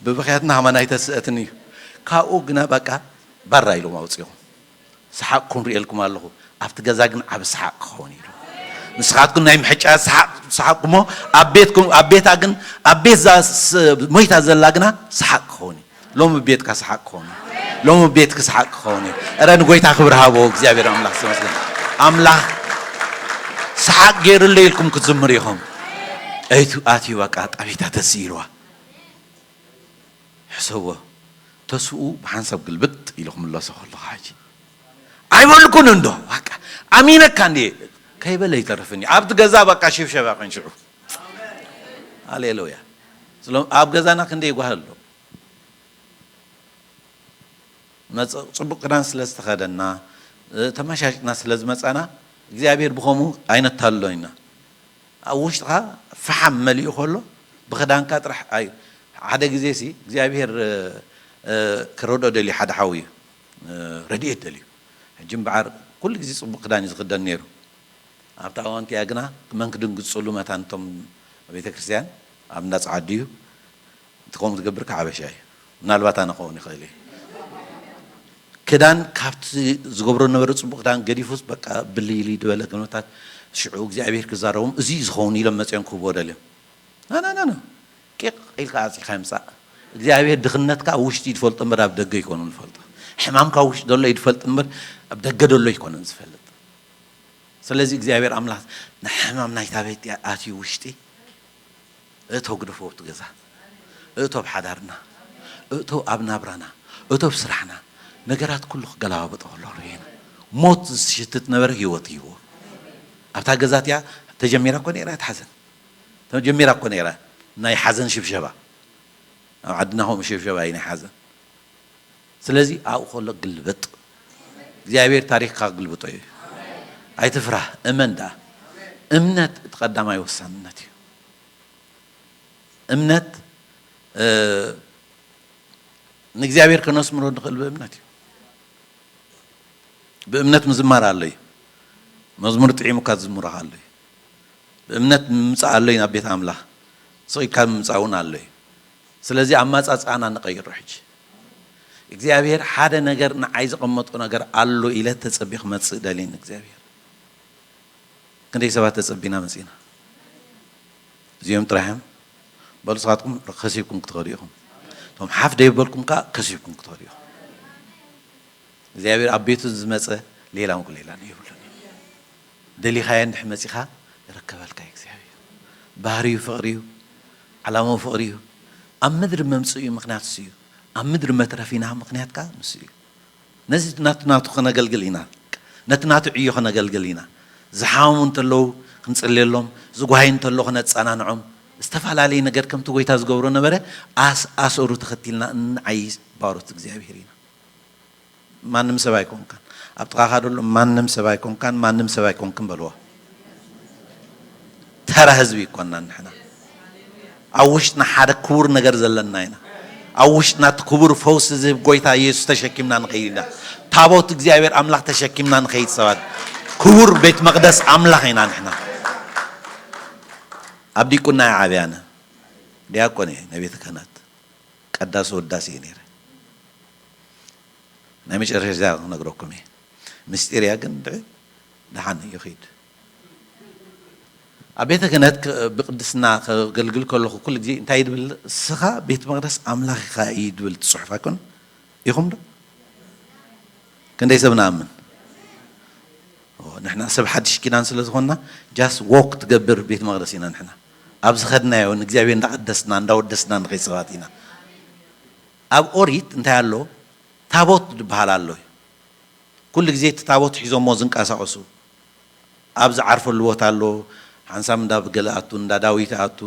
ብብኽያትና ሃማ ናይ ተስእትን እዩ ካብኡ ግና በቃ ባራ ኢሎም ኣውፅኦም ሰሓቅኩም ሪኤልኩም ኣለኹ ኣብቲ ገዛ ግን ዓብ ሰሓቅ ክኸውን ኢሉ ንስኻትኩም ናይ ምሕጫ ሰሓቅ ሞ ኣብ ቤታ ግን ኣብ ቤት ሞይታ ዘላ ግና ሰሓቅ ክኸውን እዩ ሎሚ ቤትካ ሰሓቅ ክኸውን እዩ ሎሚ ቤትክ ሰሓቅ ክኸውን እዩ እረ ንጎይታ ክብሪ ሃቦ እግዚኣብሔር ኣምላኽ ዝተመስገን ኣምላኽ ሰሓቅ ገይሩለ ኢልኩም ክትዝምሩ ኢኹም እይቱ ኣትዩ በቃ ጣቢታ ተስኢልዋ ሕሰቦ ተስኡ ብሓንሳብ ግልብጥ ኢልኩም ኣለሶ ከለኹ ሓጂ ኣይበልኩን እንዶ በቃ ኣሚነካ እንዴ ከይበለ ይተርፍኒ ኣብቲ ገዛ በቃ ሽብሸባ ቆንሽዑ ሃሌሉያ ኣብ ገዛና ክንደይ ይጓሃል ኣሎ ፅቡቅ ክዳን ስለ ዝተኸደና ተመሻጭና ስለ ዝመፃና እግዚኣብሔር ብኸምኡ ኣይነታሎ ኢና ኣብ ውሽጥኻ ፈሓም መሊኡ ከሎ ብክዳንካ ጥራሕ ኣዩ ሓደ ግዜ ሲ እግዚኣብሔር ክረድኦ ደልዩ ሓደ ሓዊ እዩ ረድኤት ደልዩ ሕጂ እምበዓር ኩሉ ግዜ ፅቡቅ ክዳን እዩ ዝኽደን ነይሩ ኣብታ እዋንቲ እያ ግና መን ክድንግፅሉ መታንቶም ቤተ ክርስቲያን ኣብ እንዳፀዓዲ እዩ እቲ ከምኡ ዝገብር ከዓበሻ እዩ ምናልባት ኣነ ክኸውን ይኽእል እዩ ክዳን ካብቲ ዝገብሮ ነበረ ፅቡቅ ክዳን ገዲፉስ በቃ ብልይሊ ድበለ ግኖታት ሽዑ እግዚኣብሔር ክዛረቦም እዚ ዝኸውን ኢሎም መፅኦም ክህቦ ደልዮም ናናናና ቂቕ ኢልካ ኣፂኻ ምፃእ እግዚኣብሔር ድኽነትካ ኣብ ውሽጢ ይትፈልጦ እምበር ኣብ ደገ ይኮኑ ዝፈልጦ ሕማምካ ውሽጢ ደሎ ይትፈልጥ እምበር ኣብ ደገ ደሎ ይኮነን ዝፈልጥ ስለዚ እግዚኣብሔር ኣምላኽ ንሕማም ናይታ ቤት ኣትዩ ውሽጢ እቶ ግድፎ ኣብቲ ገዛ እቶ ብሓዳርና እቶ ኣብ ናብራና እቶ ብስራሕና ነገራት ኩሉ ክገለባበጦ ከሎ ርኢና ሞት ዝሽትት ነበረ ህይወት ይዎ ኣብታ ገዛት እያ ተጀሚራ እኮ ነይራ ትሓዘን ተጀሚራ እኮ ነይራ ናይ ሓዘን ሽብሸባ ኣብ ዓድና ከምኡ ሽብሸባ እዩ ናይ ሓዘን ስለዚ ኣብኡ ከሎ ግልበጥ እግዚኣብሔር ታሪክካ ግልብጦ እዩ ኣይትፍራህ እመን ዳ እምነት እቲ ቀዳማይ ወሳንነት እዩ እምነት ንእግዚኣብሔር ከነስምሮ ንኽእል ብእምነት እዩ ብእምነት ምዝማር ኣሎ እዩ መዝሙር ጥዒሙካ ዝዝምረኻ ኣሎ እዩ ብእምነት ምምፃእ ኣሎ እዩ ናብ ቤት ኣምላኽ ስቂድካ ምምፃእ እውን ኣሎ እዩ ስለዚ ኣማፃፅኣና ንቀይሮ ሕጂ እግዚኣብሔር ሓደ ነገር ንዓይ ዝቐመጦ ነገር ኣሎ ኢለ ተፀቢኽ መፅእ ደሊን እግዚኣብሔር ክንደይ ሰባት ተፀቢና መፂና እዚኦም ጥራሕዮም በሉ ስኻትኩም ከሲብኩም ክትኸዱ ኢኹም እቶም ሓፍ ደይበልኩም ከዓ ከሲብኩም ክትኸዱ ኢኹም እግዚኣብሔር ኣብ ቤቱ ዝመፀ ሌላ ምኩ ሌላ ይብሉን ደሊኻዮ እንድሕ መፂኻ ይረከበልካ እግዚኣብሔር ባህርዩ ፍቕሪ እዩ ዓላማው ፍቕሪ እዩ ኣብ ምድሪ መምፅኡ እዩ ምክንያት እሱ እዩ ኣብ ምድሪ መትረፊና ምክንያትካ ንሱ እዩ ነዚ ናቱ ክነገልግል ኢና ነቲ ናቱ ዕዮ ክነገልግል ኢና ዝሓሙ እንተለዉ ክንፅልየሎም ዝጓሃይ እንተሎ ክነፀናንዖም ዝተፈላለዩ ነገር ከምቲ ጎይታ ዝገብሮ ነበረ ኣስእሩ ተኸቲልና እንዓይ ባሮት እግዚኣብሔር ኢና ማንም ሰብ ኣይኮንካን ኣብ ጥቓኻ ደሎ ማንም ሰብ ኣይኮንካን ማንም ሰብ ኣይኮንክን በልዎ ተራ ህዝቢ ይኮንና ንሕና ኣብ ውሽጥና ሓደ ክቡር ነገር ዘለና ኢና ኣብ ውሽጥና እቲ ክቡር ፈውሲ ዝህብ ጎይታ ኢየሱስ ተሸኪምና ንኸይድ ኢና ታቦት እግዚኣብሔር ኣምላኽ ተሸኪምና ንኸይድ ሰባት ክቡር ቤት መቅደስ ኣምላኽ ኢና ንሕና ኣብ ዲቁና ዓብያነ ዲያቆን እየ ናይ ቤተ ክህነት ቀዳሲ ወዳሲ እየ ነይረ ናይ መጨረሻ ክነግረኩም እየ ምስጢር እያ ግን ድሓን እዩ ኸይድ ኣብ ቤተ ክህነት ብቅድስና ከገልግል ከለኹ ኩሉ ግዜ እንታይ ድብል ስኻ ቤት መቅደስ ኣምላኽ ኢኻ እዩ ድብል ትፅሑፍ ኣይኮን ኢኹም ዶ ክንደይ ሰብ ንኣምን ንሕና ሰብ ሓድሽ ኪዳን ስለ ዝኾንና ጃስ ዎክ ትገብር ቤት መቅደስ ኢና ንሕና ኣብ ዝኸድናዮ ንእግዚኣብሔር እንዳቀደስና እንዳወደስና ንኸይድ ሰባት ኢና ኣብ ኦሪት እንታይ ኣሎ ታቦት ዝበሃል ኣሎ ኩሉ ግዜ እቲ ታቦት ሒዞሞ ዝንቀሳቐሱ ኣብ ዝዓርፈሉ ቦታ ኣሎ ሓንሳብ እንዳብ ገለ ኣቱ እንዳ ዳዊት ኣቱ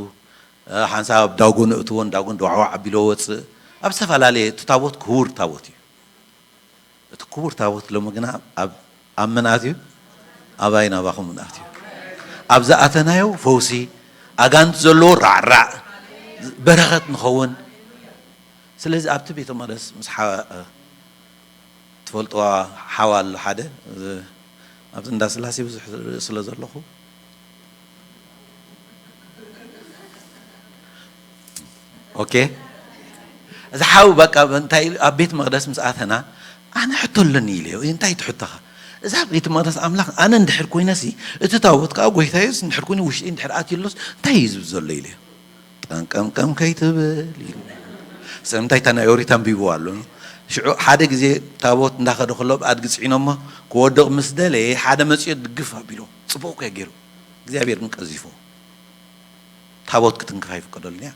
ሓንሳብ ኣብ ዳጎን እትዎ ዳጎን ዋዕዋዕ ኣቢሎ ወፅእ ኣብ ዝተፈላለየ እቲ ታቦት ክቡር ታቦት እዩ እቲ ክቡር ታቦት ሎሚ ግና ኣብ መን ኣትዩ أباينا باخم نأتي أبزأتنا يو فوسي أجانت زلو رع برغت نخون سلز أبت بيت مدرس مسح تفولت وحوال حدا أبت نداس الله سيبز سلز الله خو أوكي إذا حاول بقى أنتي أبيت مقدس مسأتنا أنا حطوا لني ليه أنتي تحطها إذا أبيت مقدس أملاك أنا ندحر كوينسي أتتاوت كأقوي تايز ندحر كويني وش ندحر آتيلوس تايز بزلي ليه كم كيتب ليه سمتي تنا يوري تنبيبوالو شو حدا جزء تاوت ندخل خلاب أدقس عينما كودق مسدلة حدا مسجد قفا بيلو صبوك يا جيرو جزء بيرن كزيفو تاوت كتن كفايف كدلني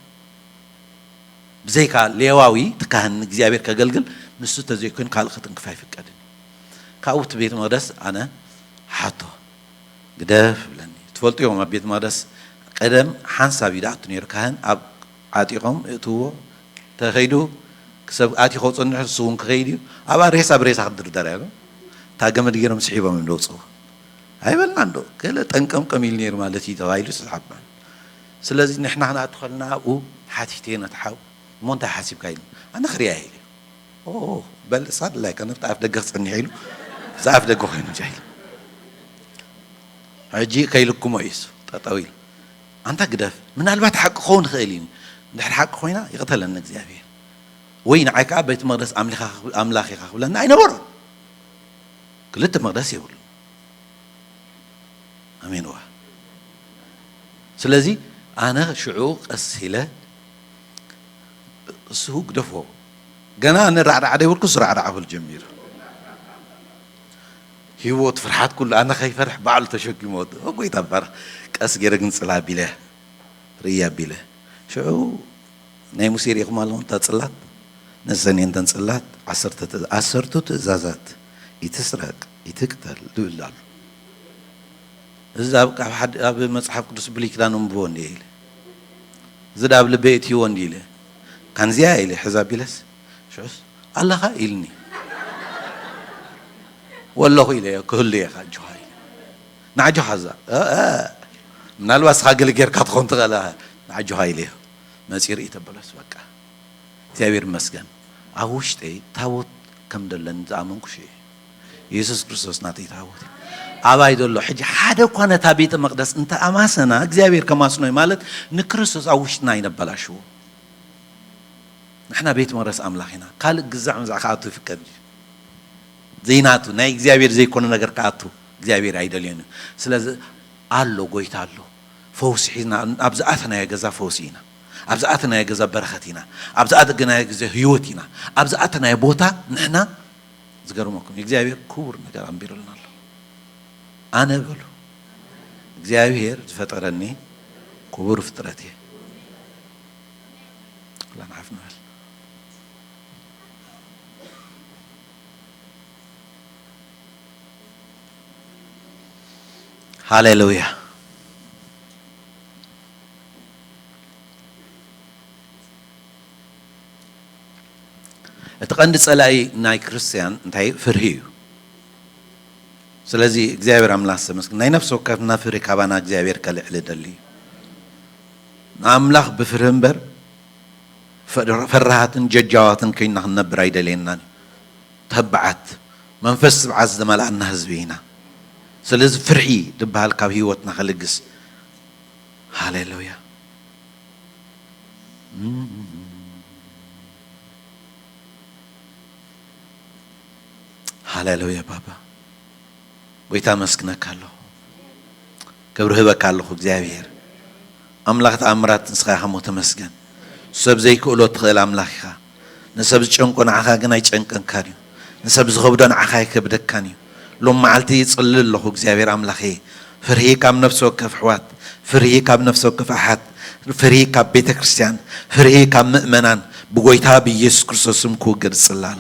بزيكا ليواوي تكهن እግዚአብሔር ከገልግል ንሱ ተዘይኮን ካልኸትን ክፋይ ፍቀድ ካውት ቤት መቅደስ አነ ሓቶ ግደፍ ብለኒ ትፈልጥዮም ኣብ ቤት መቅደስ ቀደም ሓንሳብ ይዳት ነይሩ ካህን ኣብ ዓጢቆም እትዎ ተኸይዱ ክሰብ ኣቲኾ ጽንሕ ሱን ክኸይዱ ኣብ ሬሳ ብሬሳ ክድርደር ያሎ ታገመድ ገይሮም ስሒቦም እንደውጽ ኣይበልና እንዶ ከለ ጠንቀም ቀሚል ነይሩ ማለት ይተባይሉ ስሓባ ስለዚህ ንሕና ናትኸልና ኣብኡ ሓቲቴና ተሓው مونت حاسب كاين أنا خريعي أوه بل صار لا كان بتعرف دقة صني حلو زعف دقة خينو جاهل عجي كيلكم ويس طويل أنت قدف من البعض حق خون خيلين نحر حق خوينا يقتل لنا زيابير وين عكاب بيت مقدس أملاخي خاخ لنا أين برا كلت مقدس يقول أمين واه سلازي أنا شعوق السهلة السوق دفو جنا نرعد عليه والكسر رعد الجمير هو فرحات كل أنا خايف فرح بعل تشكي موت أقول تبر كأس جرجن صلاة بله ريا بله شو نايم سيري خمالون تصلات نزنين تنصلات عصرت تزازات يتسرق يتقتل دولال إذا حد أبي مصحف قدس بلي كده نمبون ديله إذا أبي البيت يوون ديله كان زياء إلي حزاب يلس شوس الله إلني والله إلي كل يا جهاي نعجو حزا من الواسخ قال غير كاتخون تغلاها نعجو هاي ليه مسير يتبلس بقى تيابير مسكن أوشتي تاوت كم دلن زامن كشي يسوع كريستوس ناتي تاوت أبايد الله حج حدا كنا تابيت مقدس أنت أماسنا تيابير كما سنوي مالت نكريستوس أوشتنا ينبلاشو نحن بيت مرس أملاخنا قال جزع مزع خاطو في كبج زيناتو ناي እግዚአብሔር زي كنا نجر كاتو እግዚአብሔር አይደለም ስለዚህ አሎ ጎይታ አሎ ፈውስ ሒና አብዛአትና የገዛ ፈውሲና አብዛአትና የገዛ በረኸቲና አብዛአትና የገዛ ህይወቲና አብዛአትና የቦታ ንሕና ዝገርመኩም እግዚአብሔር ክቡር ነገር አንቢርልናል አነ በሉ እግዚአብሔር ዝፈጠረኒ ክቡር ፍጥረቴ ለናፍናል هاليلويا اتقند صلاي ناي كريستيان انتي فرهيو سلازي እግዚአብሔር አምላክ ሰመስክ ናይ ነፍስ ወከፍና ፍሬ ካባና እግዚአብሔር ከልዕል ደሊ አምላክ በፍርህንበር ፈራሃትን ጀጃዋትን ከይና ነብር አይደለና ተብዓት መንፈስ ስብዓት ዘመላእና ህዝቢና سلز فرحي دبها الكابي وتنا خلقس هاليلويا هاليلويا بابا ويتا مسكنا كالله كبره بكالله እግዚአብሔር أملاك أمرات نسخة حموت مسكن سب زي كولو تخيل أملاكها نسب جنكون عخا جناي جنكن كاريو نسب زغبدان عخا يكبدك كانيو لما معلتي يصلي الله እግዚአብሔር أملاخي فرهي كام نفسه كفحوات فرهي كام نفسه كفحات فرهي كام بيت كريستيان فرهي كام مؤمنان بقويتها بيسوع كريستوس مكوجر صلى الله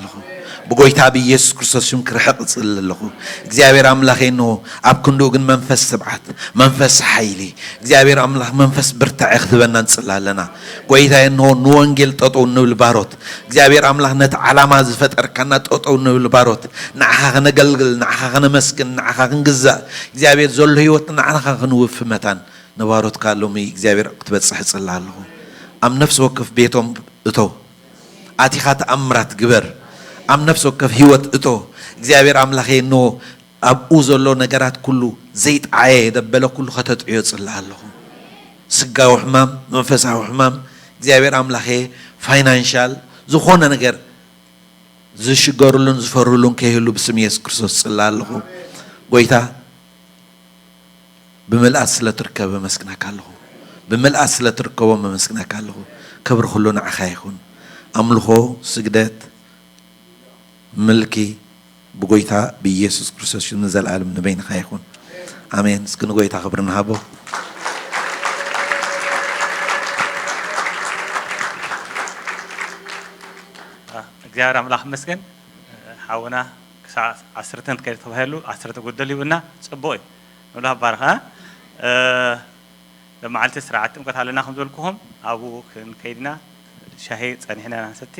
بقولتها بيسوع كريستوس يوم كرهق تصلله እግዚአብሔር አምላኬ ነው አብኩንዶ ግን መንፈስ ስብዓት መንፈስ ኃይሊ እግዚአብሔር አምላክ መንፈስ ብርታዕ ይኽበና እንጽላለና ጎይታዬ ነው ወንጌል ጠጠው ንብል ባሮት እግዚአብሔር አምላክ ነት ዓላማ ዝፈጠርከና ጠጠው ንብል ባሮት ንዓኻ ከነገልግል ንዓኻ ከነመስግን ንዓኻ ክንግዛ እግዚአብሔር ዘሎ ህይወት ንዓኻ ክንውፍ መታን ነባሮት ካሎም እግዚአብሔር ክትበጽሕ ጽላለሁ አም ነፍስ ወከፍ ቤቶም እቶ አቲኻ ተአምራት ግበር አም ነፍስ ወከፍ ህይወት እቶ እግዚአብሔር አምላኬ ነው አብኡ ዘሎ ነገራት ኩሉ ዘይት አየ ደበለ ኩሉ ከተጥዮ ጽላለሁ ስጋው ሕማም መንፈሳው ሕማም እግዚአብሔር አምላኬ ፋይናንሻል ዝኾነ ነገር ዝሽገሩልን ዝፈሩልን ከይሉ በስም ኢየሱስ ክርስቶስ ጽላለሁ ጎይታ بملأ سلتركب مسكنك الله بملأ سلتركب مسكنك الله كبر خلونا عخايخون أملخو سجدات ملكي بقويتها بيسوع كريستوس نزل العالم نبين خايخون آمين سكن قويتها خبرنا هابو እግዚአብሔር አምላክ መስገን ሓውና ዓሰርተን ከይድ ተባሂሉ 10 ጎደል ይብና ጽቦይ ወላ ባርኻ ለማዓልቲ ስርዓት ጥምቀት ኣለና ከም ዝበልኩኹም ኣብኡ ከይድና ሻሂ ፀኒሕና ንሰቲ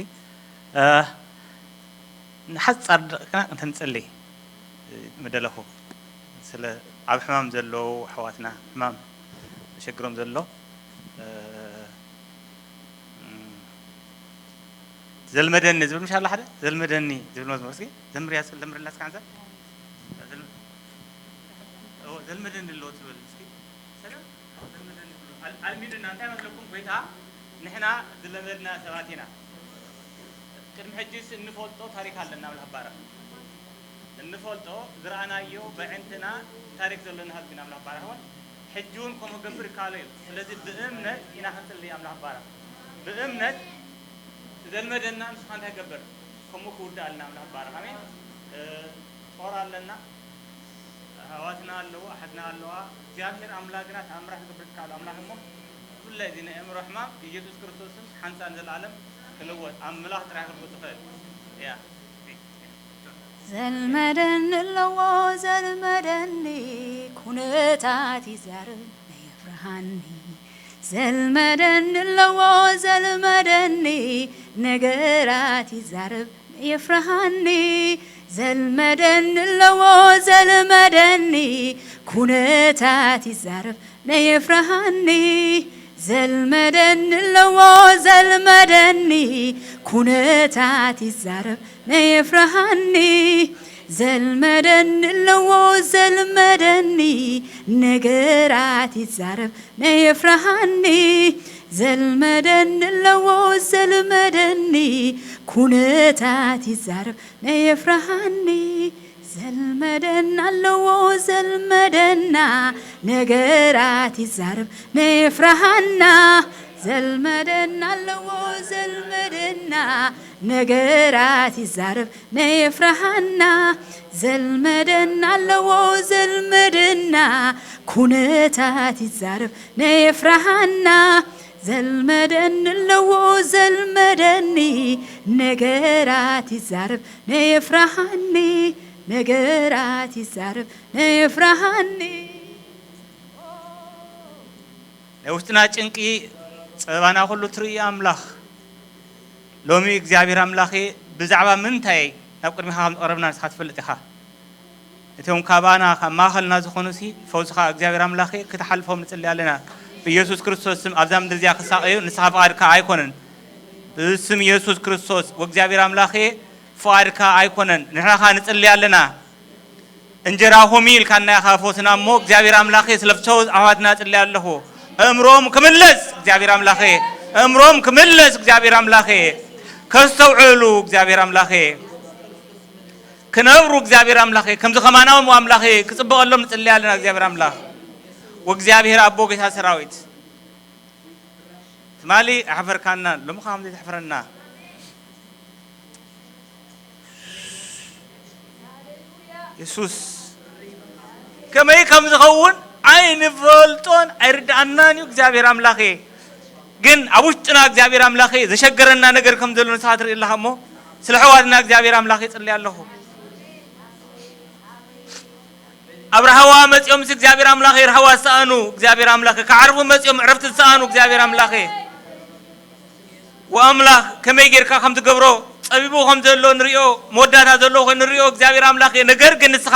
ንሓፃር ደቂቕና እንተንፅሊ መደለኹ ስለ ኣብ ሕማም ዘለዉ ኣሕዋትና ሕማም ተሸግሮም ዘሎ زلمدني زبل مش الله حدا زلمدني زبل مزمور سكي زمر يا زمر الناس كانزا زلمدني اللو زبل سكي سلام زلمدني المين إن أنت مثلكم بيتها نحنا زلمدنا سباتنا كرم حجيس النفولتو تاريخ لنا بالحبارة النفولتو زرعنا يو بعندنا تاريخ زلنا هذا بنا بالحبارة هون حجون كم قبر كاليو الذي بأمنة ينحصل اللي أملا حبارة بأمنة زلمدنا نسخان تقبر كم كورد على نعم الحبارة همين صورة لنا هواتنا اللو أحدنا اللو زيادة أملاكنا أمره قبر كالو أملاكنا كل الذين أمر رحمة يجوز كرتوس حنسان العالم كلوات أملاك ترى كرتوس يا زلمدن اللو زلمدني كنتاتي زارن يفرحني زلمدن اللو زلمدني نقرات الزرب يفرحني زلمدن اللو زلمدني كنتات الزرب يفرحني زلمدن اللو زلمدني كنتات الزرب يفرحني زلمدن اللو زلمدني نقرات الزرب يفرحني زلمدن اللو زلمدني كنتات الزرب يفرحني زلمدن اللو زلمدنا نقرات الزرب يفرحنا زلمدن اللو زلمدنا نقرات الزرب يفرحنا زلمدن اللو زلمدنا كنتات الزرب يفرحنا زلمدن اللو زلمدني نقرات الزرب يفرحني نقرات الزرب يفرحني ውስጥና ጭንቂ ጸባና ሁሉ ትርኢ አምላኽ ሎሚ እግዚአብሔር አምላኽ ብዛዕባ ምንታይ ናብ ቅድሚኻ ቀረብና ንስኻ ትፈልጥ ኢኻ እቶም ካባና ማኸልና ዝኾኑሲ ፈውስኻ እግዚአብሔር አምላኽ ክትሓልፎም ንጽልይ ኣለና በኢየሱስ ክርስቶስ ስም ኣብዛ ምድር እዚኣ ክሳቀዩ ንስኻ ፍቓድካ ኣይኮነን ብስም ኢየሱስ ክርስቶስ ወእግዚአብሔር አምላኽ ፍቓድካ ኣይኮነን ንሕናኻ ንጽልይ ኣለና እንጀራ ሆሚል ካና ኢኻ ፈውስና እሞ እግዚአብሔር አምላኽ ስለፍቸው ኣሕዋትና ጽልይ ኣለኹ أمرهم كملس እግዚአብሔር አምላኽ أمرهم كملس እግዚአብሔር አምላኽ ከስተውዕሉ እግዚአብሔር አምላኽ كنبرو እግዚአብሔር አምላኽ ከምዚ ከማናው አምላኽ ክጽበቀሎም ንጽልይ ኣለና እግዚአብሔር አምላኽ ወእግዚአብሔር አቦ ጌታ ሰራዊት ትማሊ ኣሕፈርካና ለምኻም ዘሕፈረና ኢየሱስ ከመይ ከም ዝኸውን አይን ፈልጦን አይርዳናን እግዚአብሔር አምላኽ ግን አውሽጥና እግዚአብሔር አምላኽ ዘሸገረና ነገር ከም ዘሎ ንሳትር ኢላህሞ ስለ ሕዋትና እግዚአብሔር አምላኽ ይጽልይ ኣለኹ አብርሃዋ መጽዮም እግዚአብሔር አምላኽ ይርሃዋ ሰአኑ እግዚአብሔር አምላኽ ከዓርፉ መጽዮም ዕረፍት ሰአኑ እግዚአብሔር አምላኽ ወአምላኽ ከመይ ጌርካ ከም ትገብሮ ጸቢቡ ከም ዘሎ ንሪኦ መወዳእታ ዘሎ ኮይኑ ንሪኦ እግዚአብሔር አምላኽ ነገር ግን ንስኻ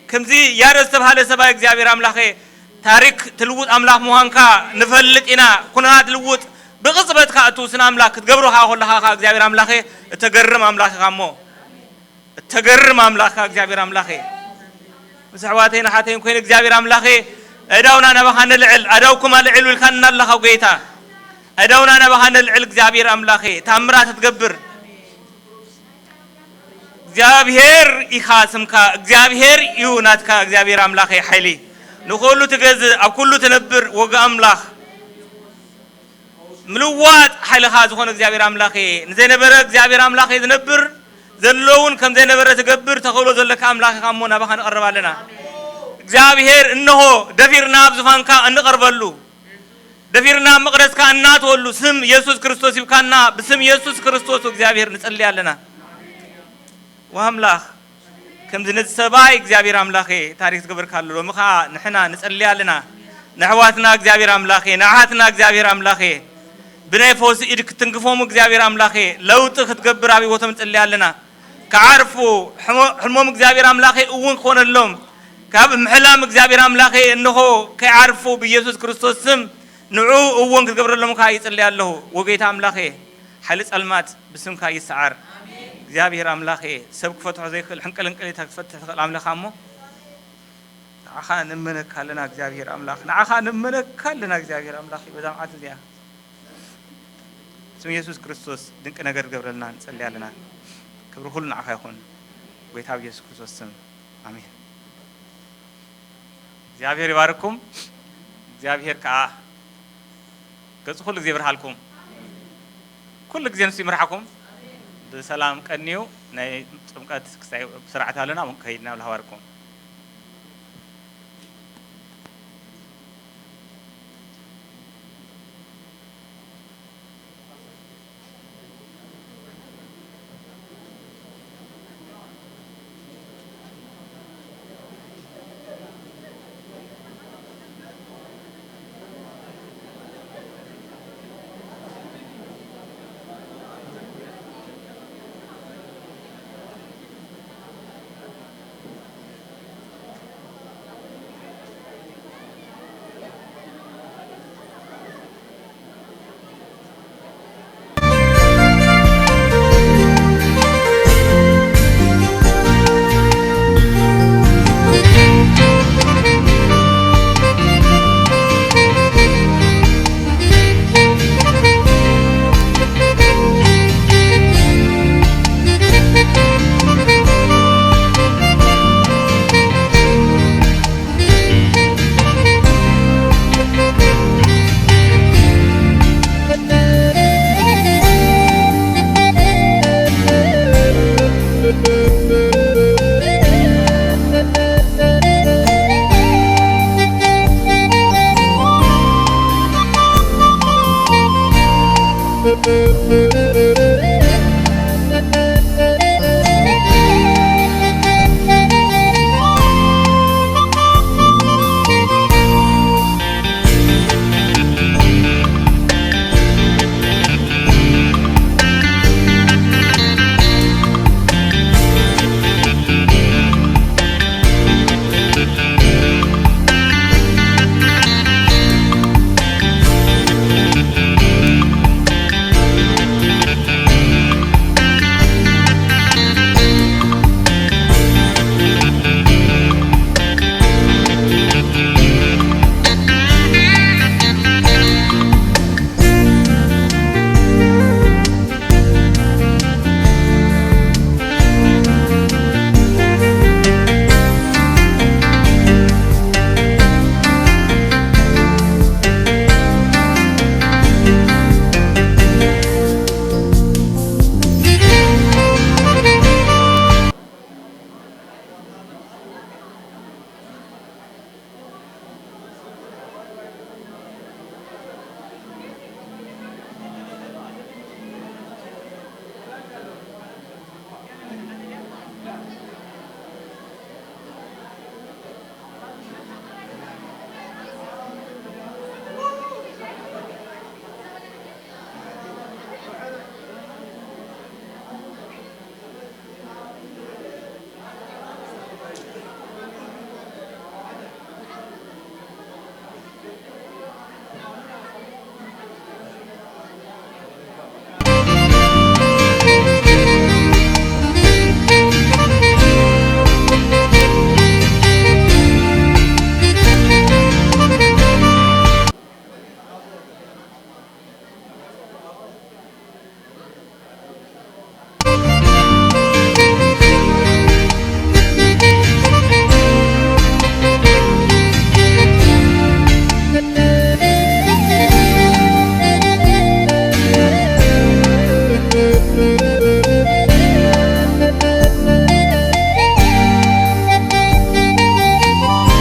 ከምዚ ያረስ ተባሃለ ሰብኣይ እግዚአብሔር አምላኽ ታሪክ ትልውጥ አምላኽ ምዃንካ ንፈልጥ ኢና ኩነታት ልውጥ ብቕጽበትካ እትውስን አምላኽ ክትገብሮኻ ኩለኻ እግዚአብሔር አምላኽ እተገርም አምላኽኻ እሞ እተገርም አምላኽኻ እግዚአብሔር አምላኽ مسحواتين حاتين كوين እግዚአብሔር አምላኽ እዳውና ነባኻ ንልዕል አዳውኩማ ልዕሉ ኢልካና ኣለኻ ጌታ እዳውና ነባኻ ንልዕል እግዚአብሔር አምላኽ ታምራት ትገብር እግዚአብሔር ኢኻ ስምካ እግዚአብሔር እዩ ናትካ እግዚአብሔር አምላኽ ኃይሊ ንኹሉ ትገዝእ ኣብ ኩሉ ትነብር ወጋ አምላኽ ምልዋጥ ኃይልኻ ዝኾነ እግዚአብሔር አምላኽ ንዘይነበረ እግዚአብሔር አምላኽ ዝነብር ዘለውን ከም ዘይነበረ ትገብር ተኸሎ ዘለካ አምላኽኻ እሞ ናባኻ ንቐርባለና እግዚአብሔር እነሆ ደፊርና ብዝፋንካ እንቐርበሉ ደፊርና መቅደስካ እናትወሉ ስም ኢየሱስ ክርስቶስ ይብካና ብስም ኢየሱስ ክርስቶስ እግዚአብሔር ንጸልይ ኣለና ወአምላኽ ከምዚ ንሰባይ እግዚአብሔር አምላኽ ታሪክ ዝገብር ካሎ ምኻ ንሕና ንጸልይ ኣለና ንሕዋትና እግዚአብሔር አምላኽ ንዓሃትና እግዚአብሔር አምላኽ ብናይ ፈውሲ ኢድ ክትንግፎም እግዚአብሔር አምላኽ ለውጥ ክትገብር ኣብ ህይወቶም ንጸልይ ኣለና ከዓርፉ ሕልሞም እግዚአብሔር አምላኽ እውን ክኾነሎም ካብ ምሕላም እግዚአብሔር አምላኽ እንሆ ከዓርፉ በኢየሱስ ክርስቶስ ስም ንዑ እውን ክትገብረሎም ካ ይጸልይ ኣለሁ ወጌታ አምላኽ ሓይሊ ጸልማት ብስምካ ይስዓር እግዚአብሔር አምላኽ ሰብ ክፈትሖ ዘይክእል ሕንቅልንቅል ተፈትሕ ተኽእል አምላኽ እሞ ንዓኻ ንመነካለና እግዚአብሔር አምላኽ ንዓኻ ንመነካለና እግዚአብሔር አምላኽ በዛምዓት እዚኣ ስም ኢየሱስ ክርስቶስ ድንቅ ነገር ገብረልና ንጸልይ ኣለና ክብሪ ሁሉ ንዓኻ ይኹን ጌታ ኢየሱስ ክርስቶስ ስም አሜን እግዚአብሔር ይባርኩም እግዚአብሔር ከዓ ገጽ ሁሉ ጊዜ ይብርሃልኩም ኩሉ ጊዜ ንሱ ይምርሐኩም በሰላም ቀኒዩ ናይ ጥምቀት ክሳይ ስርዓት ኣለና ከይድና ብልሃባርኩም